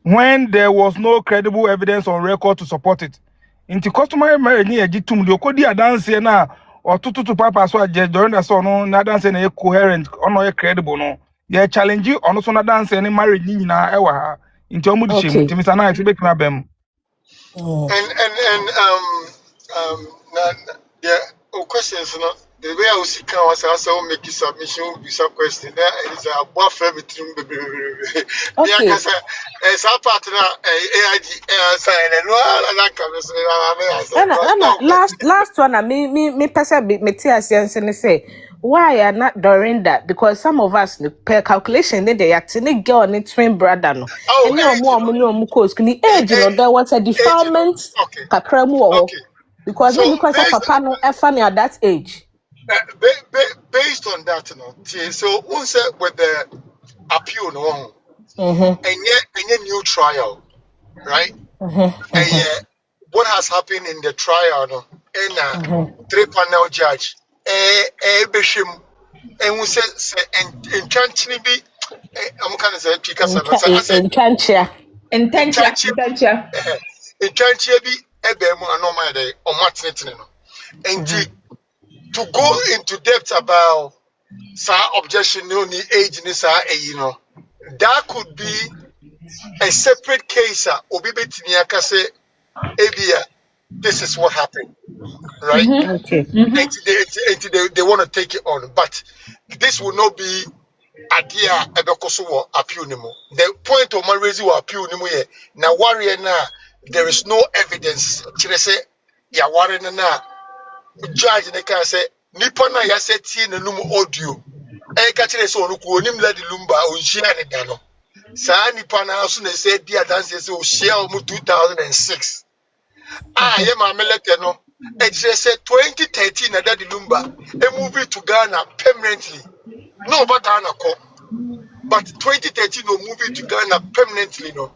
when there was no credible evidence on record to support it. Into customary marriage near Jitum, the Okodi dance na or to papa so Dorinda so no na dance na coherent or no credible no. They challenge you on also na dance any marriage ni na ewa into omudishim to Mr. Na to na bem. Yeah, questions, no. The way I was can was also make submission with some question. There is a buffer between the partner AIG last one me person me say why are not Dorinda? Because some of us per calculation they actually girl and twin brother no. And you more cause can age there was a defilement kakramu because when because of papa no funny at that age. Based on that, so once with the appeal, no, and yet new trial, right? And what has happened in the trial, no, and three-panel judge, Bishop, and we say, and can't be, I'm kind of say, because in Cantia, in can't be a bemo and no matter or maternity, and to go into depth about objection, no need age, you know, that could be a separate case. This is what happened, right? Okay. And they want to take it on, but this will not be idea ebekoso appeal anymore. The point of my raising appeal anymore. Now, warrior now, there is no evidence. Say, ya warrior now. Judge ne can say nipa na ya say tie na num audio e ka kire say onu ko onim la di Lumba o hia ne da no sa nipa na so na say dia dance say o hia o mu 2006 ye ma melete no e kire say 2013 na da di Lumba e move to Ghana permanently no but Ghana ko but 2013 no move to Ghana permanently no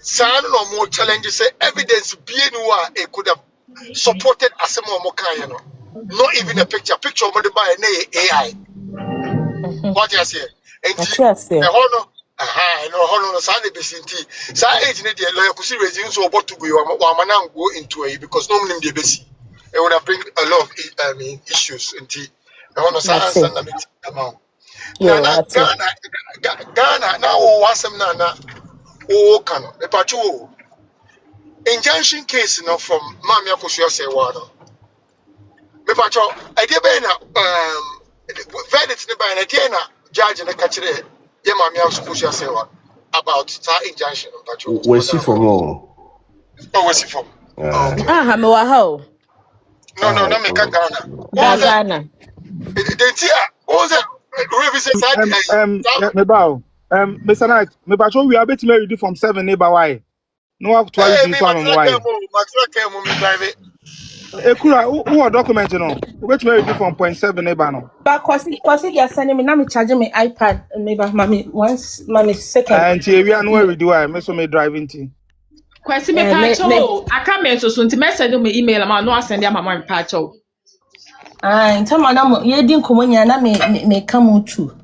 sa no more challenges say evidence be anywhere e could have supported as a no, not even a picture of the by an AI. What you say? And the honor, no Sunday Besinti. Age need the lawyer Kusi resumes or what to go, Wamanang go into a because normally the basi. It would have bring a lot of issues in tea. The honor science and amount. Ghana now was some nana. Oh, can a patrol. Injunction case from Mamia Kusia say water. Me pacho, I did verdict by an Adiana judge and a catcher, yeah, Mamia Kusia say what about that injunction. Where's he from? Oh, where's he from? No, not make Ghana. Ghana. The tia, was it revisit me bow. Mr. Knight, me pacho, we are bit married from 7 neighbor why. No actually this one on why. Ekura, who are documenting on? Which may be from 0.7 neighbor no. But cause you're sending me now me charging my iPad neighbor mommy second. And we are nowhere we do I me so me driving tea. Kwesi me pacho. I can't me so nti message me email am no send ya mama me pacho. Ah, tell me now you didn't come on na me come too.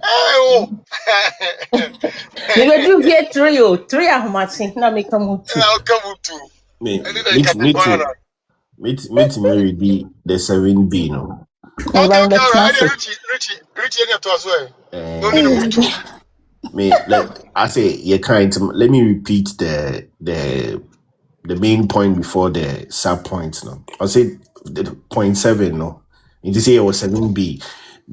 Oh. You will do here 3 ahomatin na me come too. I'll come too. Me marry the 7B no. Okay, Richie, any to as well. Me I say you can't. Let me repeat the main point before the sub points no. I say the 0.7 no. You say it was 7B.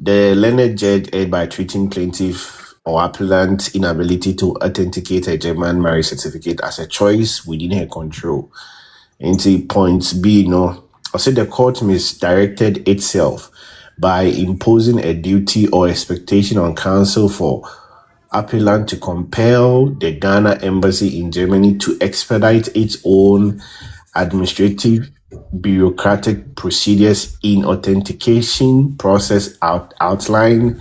The learned judge erred by treating plaintiff or appellant's inability to authenticate a German marriage certificate as a choice within her control. Into points B, I said the court misdirected itself by imposing a duty or expectation on counsel for appellant to compel the Ghana embassy in Germany to expedite its own administrative bureaucratic procedures in authentication process outlined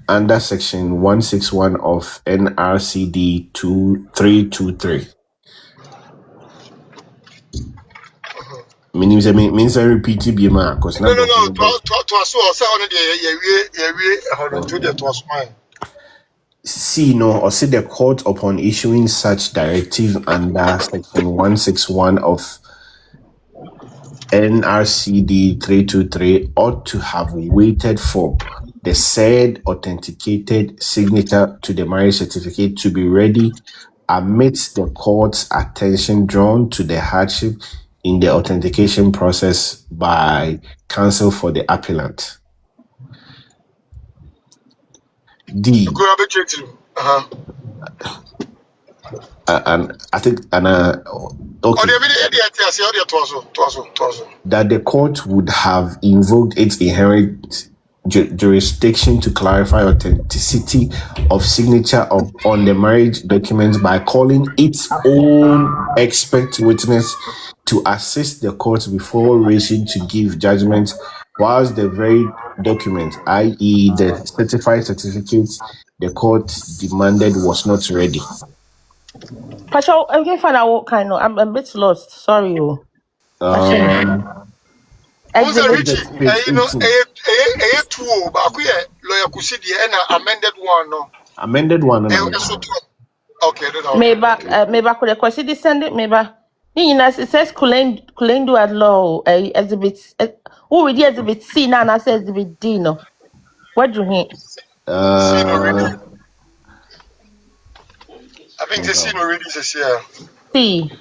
under section 161 of NRCD 2323. Means I repeat it because no. To us all say on the mine. C or see the court upon issuing such directive under section 161 of NRCD 323 ought to have waited for the said authenticated signature to the marriage certificate to be ready amidst the court's attention drawn to the hardship in the authentication process by counsel for the appellant. D. And I think okay. That the court would have invoked its inherent jurisdiction to clarify authenticity of signature on the marriage documents by calling its own expert witness to assist the court before racing to give judgment, whilst the very document, i.e. the certified certificate the court demanded, was not ready. Pacho, I'm going to find out what kind of. I'm a bit lost. Sorry, you. Exhibit. Lawyer Kusi amended one. No. Amended one. Okay. Maybe could I consider send it? Maybe. It says Kulendu at law. Exhibit. Who will exhibit C now? I say exhibit D. No. What do you think? I think the scene already is here. C.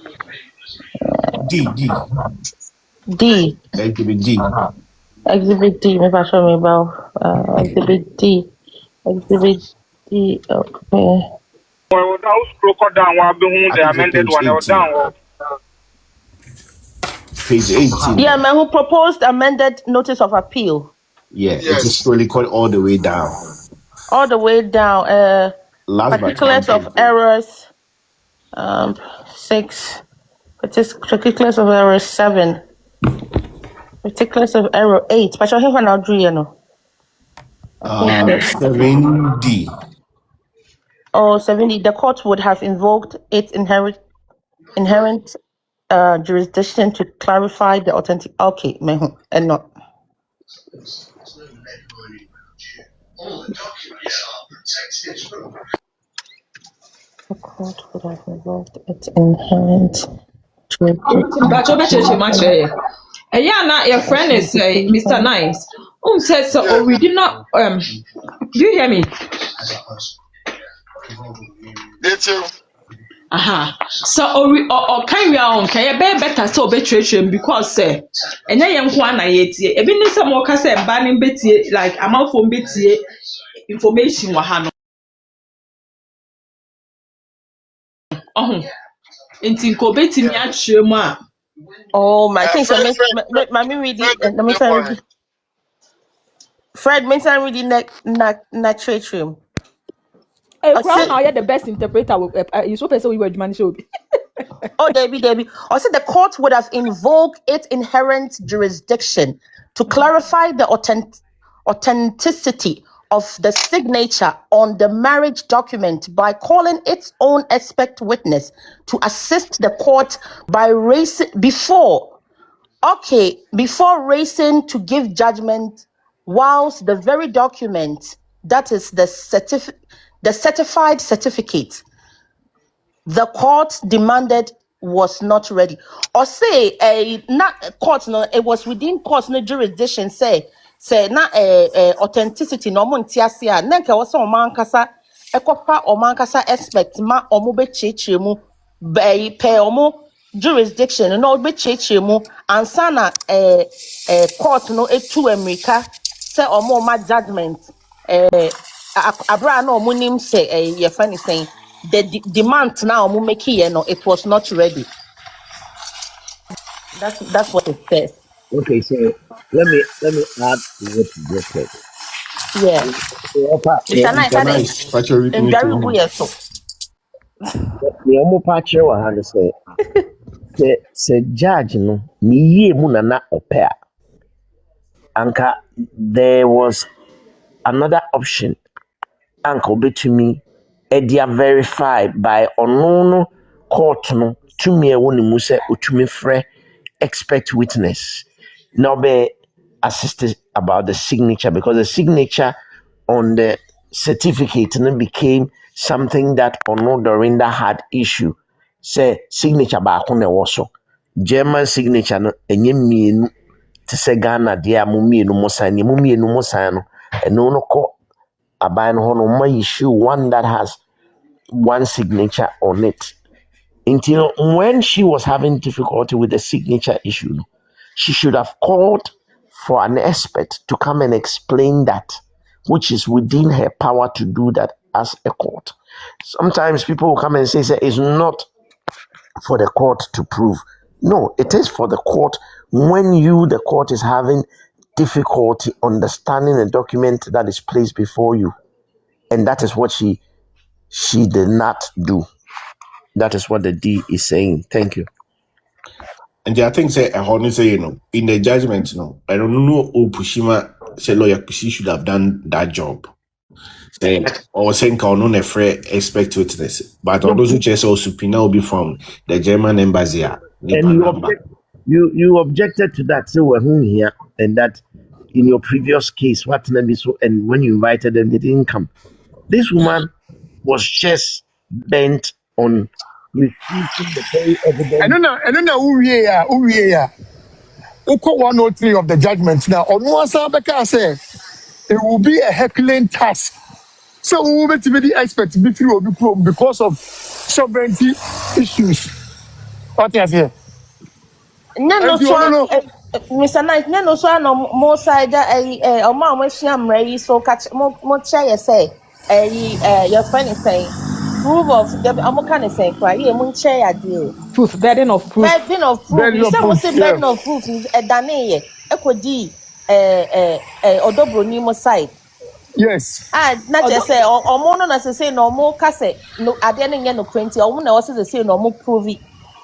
D. Exhibit D. Exhibit D. Maybe show me about exhibit D. Exhibit D. Okay. Well, now scroll down while being the amended one or down. Page 18. Yeah, man, who proposed amended notice of appeal. Yeah, yes. It is slowly called all the way down. All the way down. Particulars of errors. 6. Particulars of error 7. Particulars of error 8. But I have an Audrey, 7D. Oh, 7D. The court would have invoked its inherent jurisdiction to clarify the authentic. Okay, and not. The court would have invoked its inherent jurisdiction. Yeah, now your friend is Mr. Nice. Says so, or we did not. Do you hear me? So or can we on can better so better because and then young one I even some more can say banning betty like amount for betty information wahano. In Tinko Betty Matchma. Oh, my things are Mammy read it. Let me tell you. Fred Minton reading not trade room. Crown are the best interpreter. You so person we were man show. Oh, Debbie. Also, the court would have invoked its inherent jurisdiction to clarify the authenticity of the signature on the marriage document by calling its own expert witness to assist the court by racing before racing to give judgment, whilst the very document, that is the certified certificate the court demanded, was not ready. Or say court no, it was within court no jurisdiction say na authenticity no mo ntiasia na nke wo so omankasa ekofa omankasa expect ma omo be chechire mu pe omo jurisdiction no be chechire mu ansa na court no etu America say omo ma judgment abra no munim say your friend is saying the demand now mu make here no, it was not ready. That's what it says. Okay, so let me add to what you just said. Yeah. Mr. Nice, Mr. I think Nice, Patrick, and repeat very to him. weird so. The omo patche wa hand say judge no ni yie mu nana opea. Anka there was another option. Anka obetumi edia verify by ono court no tumi e woni mu say otumi frɛ expert witness. Now be assisted about the signature because the signature on the certificate then became something that Ono Dorinda had issue. Say signature baako na ɛwɔ so. German signature no enye mmienu te sɛ Ghana deɛ a mo mmienu mo sign mo mmienu mo sign no ɛno no kɔ aban no hɔ no ma issue one that has one signature on it. Until when she was having difficulty with the signature issue, no, she should have called for an expert to come and explain that, which is within her power to do that as a court. Sometimes people will come and say it's not for the court to prove. No, it is for the court when the court, is having difficulty understanding a document that is placed before you. And that is what she did not do. That is what the D is saying. Thank you. And I think say say in the judgment I don't know who Pushima say lawyer Kusi should have done that job. Say or saying no nefre expect witness, but all those who just also subpoena will be from the German embassy. And you objected to that, so we're here, and that in your previous case, what so, and when you invited them, they didn't come. This woman was just bent on refuting the very evidence. I don't know who we are. Uko 103 of the judgment now. On one side, I say it will be a Herculean task. So we will be the experts because of sovereignty issues. What you say? No, so Mr. Knight, no, so I know more side or mom when she am ready, so catch more chair say your friend is saying proof of the I'm kind of saying cry, yeah, moon chair deal. Proof, burden of proof. Burden of proof. You say what's a burden of proof? A dane equity odobro side. Yes. Not just say or more no say no more case no at the end no cranty or one also say no more prove it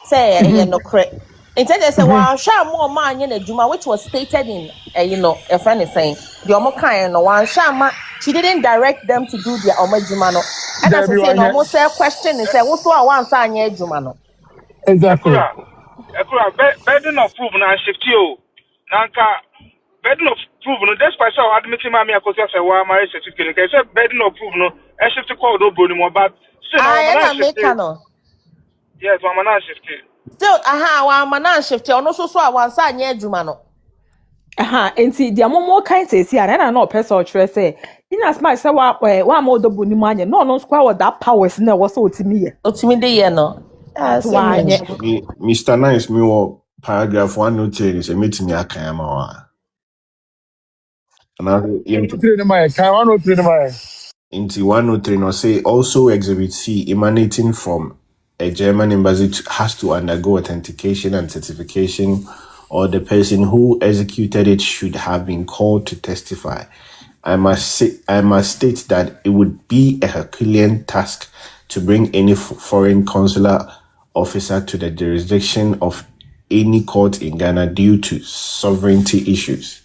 say no correct. Instead they say well sure more man in Juma which was stated in a friend is saying the omo kind no one shama she didn't direct them to do their omo Juma no and as I say no more say question and say what's one say Juma no exactly. Burden of proof na shift you. Nanka burden of proof no despite so admitting me akosia say wa marriage certificate. Say burden of proof no e shift call do boni mo but still na shift. Yes, wa na shift. Still wa man shift ono so a wan say Juma no. Enti the more kind say see na no person or try say in as much say wa mo do boni mo anye no square with that powers na was so otimi dey here no. Mr. Nice, me or paragraph 103 is a meeting yakayama. And I into 103 no say also exhibit C emanating from a German embassy has to undergo authentication and certification, or the person who executed it should have been called to testify. I must state that it would be a Herculean task to bring any foreign consular officer to the jurisdiction of any court in Ghana due to sovereignty issues.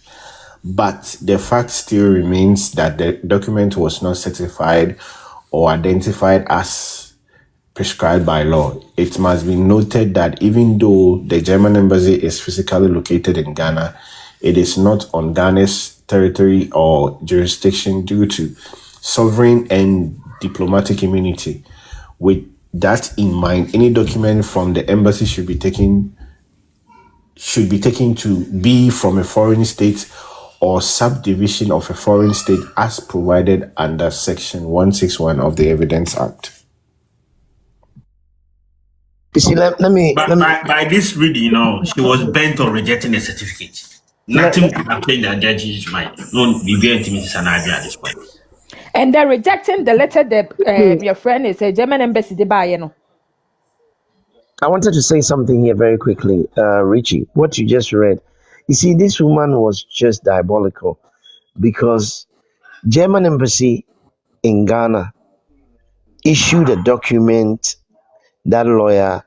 But the fact still remains that the document was not certified or identified as prescribed by law. It must be noted that even though the German embassy is physically located in Ghana, it is not on Ghana's territory or jurisdiction due to sovereign and diplomatic immunity. With that in mind, any document from the embassy should be taken to be from a foreign state or subdivision of a foreign state as provided under Section 161 of the Evidence Act. You see, by this reading, she was bent on rejecting the certificate. Nothing could have changed the judge's mind. No, we very intimate is an idea at this point. And they're rejecting the letter that your friend is a German embassy de buy, you know. I wanted to say something here very quickly, Richie. What you just read, you see, this woman was just diabolical because German embassy in Ghana issued a document that lawyer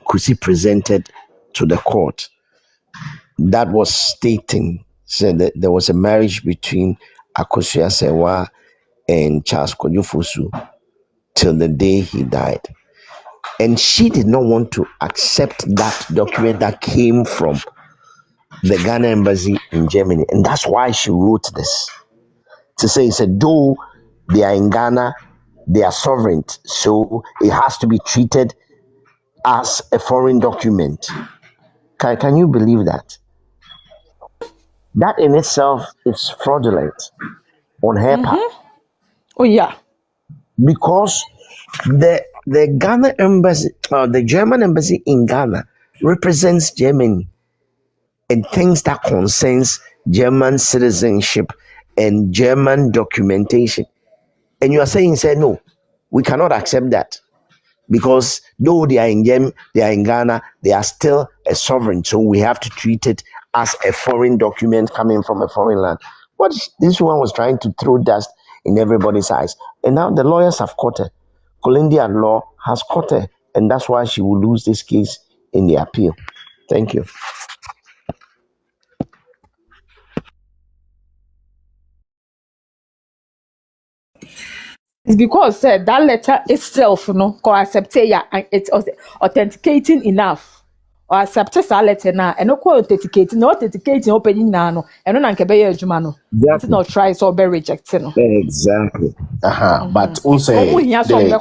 Kusi presented to the court that was stating said that there was a marriage between Akosua Sewa and Charles Kojufusu till the day he died. And she did not want to accept that document that came from the Ghana embassy in Germany. And that's why she wrote this. To say, said, though they are in Ghana, they are sovereign. So it has to be treated as a foreign document. Can you believe that? That in itself is fraudulent on her part. Oh yeah. Because the Ghana embassy, the German embassy in Ghana represents Germany and things that concerns German citizenship and German documentation. And you are saying, say no, we cannot accept that because though they are in Ghana, they are still a sovereign. So we have to treat it as a foreign document coming from a foreign land. What this one was trying to throw dust in everybody's eyes. And now the lawyers have caught her. Colombian law has caught her. And that's why she will lose this case in the appeal. Thank you. It's because that letter itself, co accept it's authenticating enough. Or accept that letter now, and no authenticating, not authenticating opening now, and no can be a Jumano. It's not try so be rejecting. Exactly. But also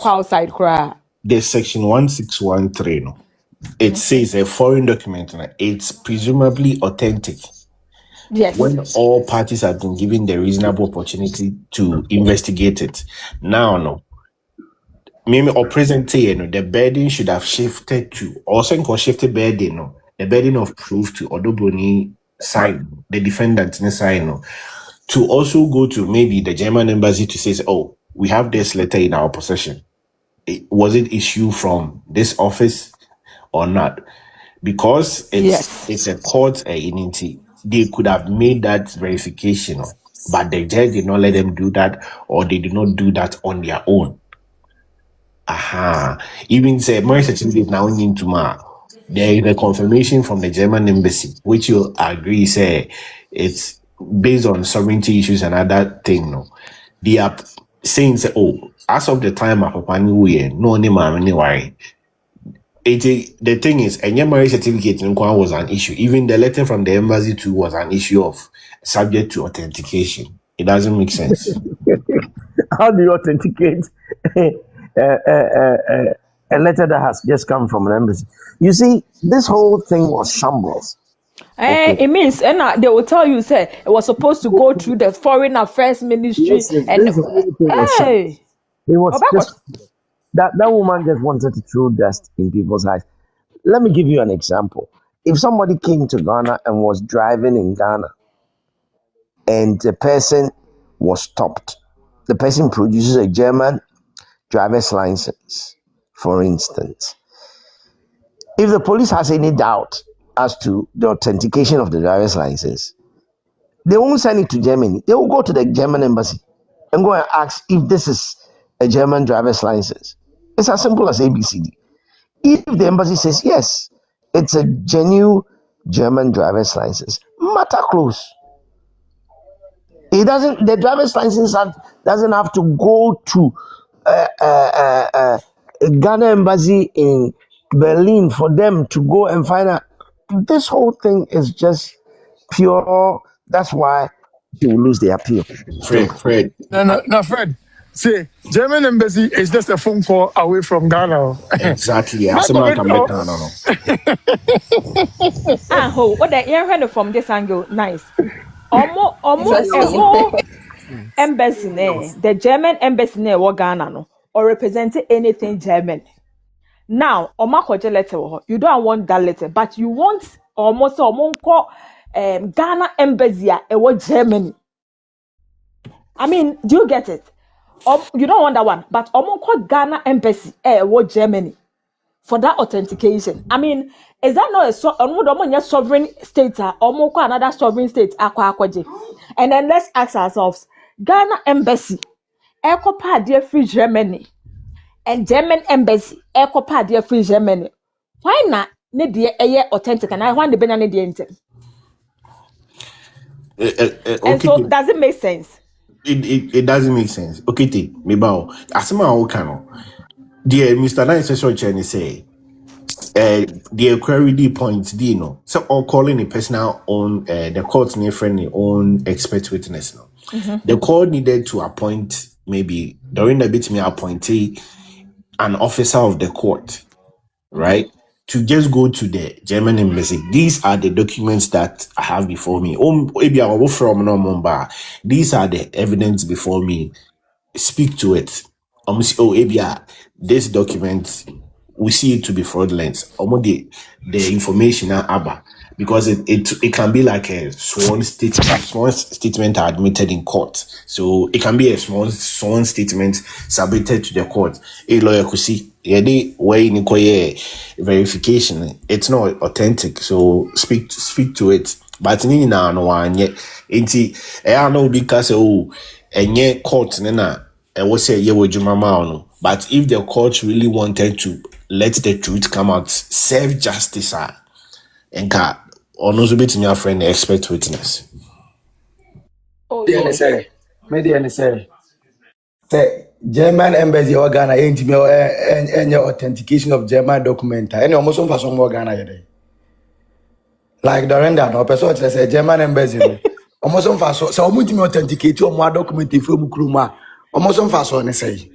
outside cry. the section 1613, no, it says a foreign document, no, it's presumably authentic. Yes. When all parties have been given the reasonable opportunity to investigate it. Now, no. Maybe or present day, the burden should have shifted to, also shifted burden, no, the burden of proof to Odobroni side, the defendant side, no, to also go to maybe the German embassy to say, oh, we have this letter in our possession. Was it issued from this office or not? Because it's a court entity, they could have made that verification, but the judge did not let them do that, or they did not do that on their own. Even say marriage certificate now into there is a confirmation from the German embassy, which you agree say it's based on sovereignty issues and other thing. No, they are saying say, oh, as of the time of Papani, no any worry. The thing is, a marriage certificate was an issue. Even the letter from the embassy too was an issue of subject to authentication. It doesn't make sense. How do you authenticate a letter that has just come from an embassy? You see, this whole thing was shambles. It means, and they will tell you, say it was supposed to go through the Foreign Affairs Ministry, and it was just that woman just wanted to throw dust in people's eyes. Let me give you an example. If somebody came to Ghana and was driving in Ghana, and the person was stopped, the person produces a German driver's license, for instance. If the police has any doubt as to the authentication of the driver's license, they won't send it to Germany. They will go to the German embassy and go and ask if this is a German driver's license. It's as simple as ABCD. If the embassy says yes, it's a genuine German driver's license, matter close. The driver's license doesn't have to go to Ghana embassy in Berlin for them to go and find out. This whole thing is just pure. That's why they will lose the appeal. Fred. No, Fred. See, German embassy is just a phone call away from Ghana. Exactly. What the air from this angle? Nice. Almost a whole embassy, the German embassy, Ghana, no, or represent anything German. Now, letter, you don't want that letter, but you want almost Ghana embassy, Germany. I mean, do you get it? You don't want that one, but called Ghana embassy, what Germany for that authentication. I mean, is that not a sovereign state or another sovereign state? And then let's ask ourselves: Ghana embassy, Ecopa dear free Germany, and German embassy, Ecopa dear free Germany. Why not? Need the authentic, and I want the banana the Okay. And so, does it make sense? It doesn't make sense. Okay, maybe asema o kano. Dear Mr. Nice Social say the query D points D no. So all calling a personal on the court near friendly own expert witness no. The court needed to appoint maybe Dorinda bit me appointee an officer of the court, right? To just go to the German embassy. These are the documents that I have before me. Maybe I will from no Mumba. These are the evidence before me. Speak to it. Abia, this document, we see it to be fraudulent. The information are because it can be like a sworn statement admitted in court. So it can be a sworn statement submitted to the court. A lawyer Kusi, way in verification. It's not authentic. So speak to it. But ni na no one yet. I know because enye court nena was say ye would no. But if the court really wanted to let the truth come out, serve justice and or also bit in your friend expert witness. Oh, Dear say, me dear say German embassy or Ghana ain't me any authentication of German document. Any almost for some more Ghana yet. Like Dorinda, no person say German embassy. Almost for so much authenticate your more document from Kruma. Almost for so say.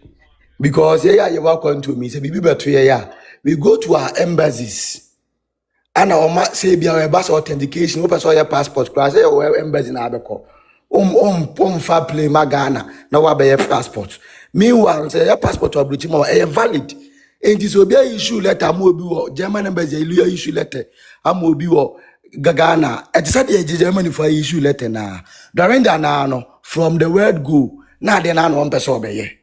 Because you welcome to me, say be better we go to our embassies. And our say be our bus authentication, open so your passport class, your embassy na abeko. Fa play Magana, na wa be your passport. Meanwhile, say your passport or British more valid. And this will be a issue letter, more German embassy, issue letter, amobi Gagana. At the Germany for issue letter na. Dorinda na no from the word go. Na de na no one person be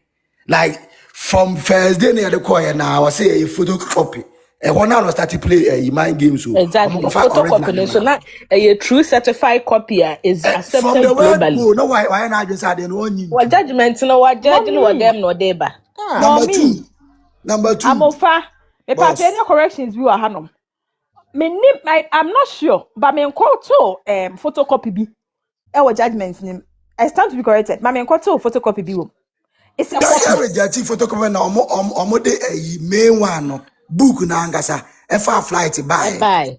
like from first day near the choir now, I say a photocopy. And one now start to play a mind game. So Exactly. Photocopy. So now a true certified copy is accepted from the word globally. go, no why not just add in one. What judgment? No, what judging? What them? No, deba. Number two. I'm offer. Me pass any corrections you are hanum. I'm not sure, but me quote photocopy be. Our judgments name. I stand to be corrected. But me quote photocopy be. It's a copy. Rejecting photocopy na omo de main one no book na angasa efa flight buy. Bye.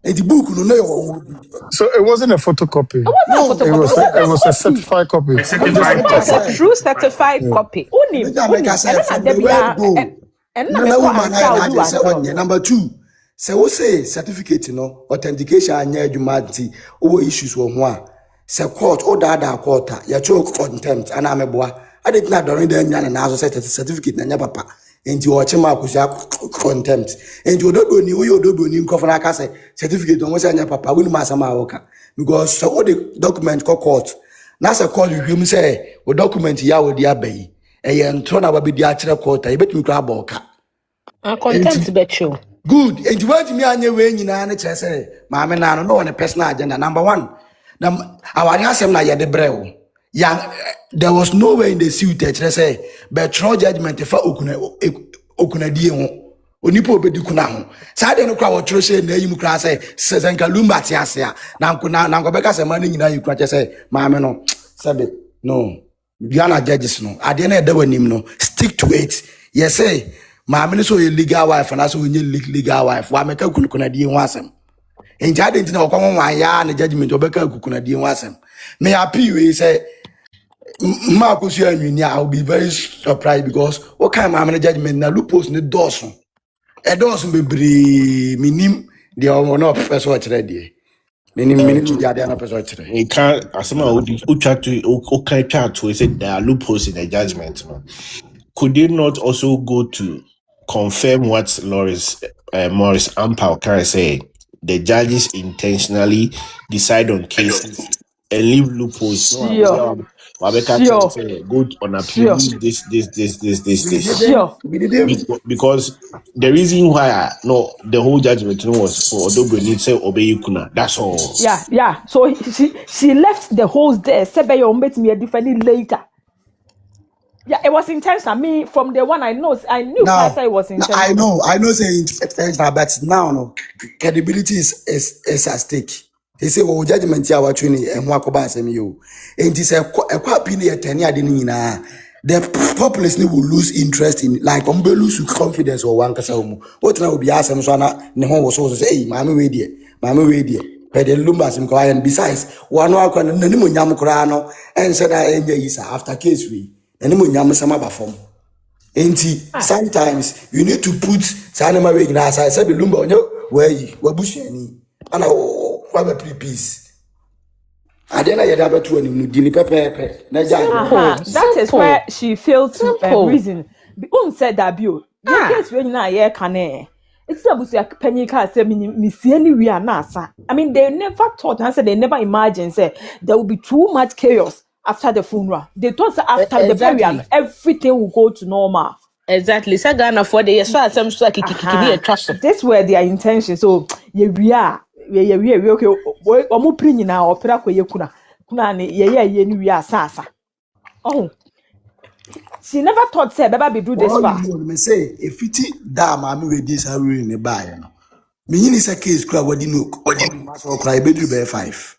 And the book no your So it wasn't a photocopy. It was a certified copy. A certified It's copy. a true certified copy. Number two, say we say certificate no authentication anya adwuma nti o issues wo ho a say court o da court ya cho contempt ana ameboa ade tina Dorinda nya na aso certificate na nya papa enti o chema akusia contempt enti ododo ni ododo ni nkofo na aka say certificate o say nya papa we no masama awoka because so o the document court na say court hwem say o document ya wo di abai e ntro na ba bi di a kire court e betimi kra aboka contempt betcho. Good. And you want me on your way in an say, Mamma Nano, no on a personal agenda. Number one, our answer na the brew. Young, there was no way in the suit that say, but true judgment if Okuna Dio, Onipo Bedukuna. Saturday no crowd trust say, you cry say, says and Lumba Tiasia. Now, Nanka say money, you cry say, Mamma no, said no. Diana judges no. I didn't know him no. Stick to it. Yes, say. Mammy so a legal wife and also when you legal wife. Why make a kukuna di wasem? And I didn't know come on ya and the judgment of Becca kukuna di wasem. May I pee we say Marcus you I'll be very surprised because what kind of judgment na lupus in the dorsum. A dorsum be minim the honor professor ready. Minim the other professor. You can't as someone who try to say there are loopholes in the judgment. Could they not also go to confirm what Maurice Ampau said? The judges intentionally decide on cases and leave loopholes. Sure. Wabeka Sure. say go on appeal, Sure. this. Sure. Because the reason why the whole judgment was for Odobro need say obey kuna. That's all. Yeah. So she left the holes there. Said by your mate me a different later. Yeah, it was intentional. Me from the one I knew Now, it was I intentional. know saying intentional, but now no credibility is at stake. He say, "Oh, judgment here what training and wakoba asem you." And he say, "A kwapi ne yetani ade ni nyina." The populace will lose interest in like lose confidence or one kasa omu. What now will be asem so na ne ho wo so say, "Hey, mama we there. But the Lumba sim kwa and besides, one wa kwa na ni mo nyam kra no and said that enye yi sa after case we. Na ni mo nyam sama ba form. And sometimes you need to put Sanema Wig as I said, the Lumba on your way, Wabushani, and I pre peace. I then I had about 20 Dini Pepe, That is where she failed to reason. The said that you case when you can. It's a penny car say we are nasa. I mean, they never thought and said they never imagined say there will be too much chaos after the funeral. They thought after the burial everything will go to normal. Exactly. Sagana for the so some so kikiki trust. This were their intention. So we okay. Omo pri nyina opera koye kuna ne ye ni wi asasa. Oh. She never thought say baba be do this far. You me say if it da mama we this how we ne buy no. Me yin is a case kra wadi no. Maso kra be do be 5.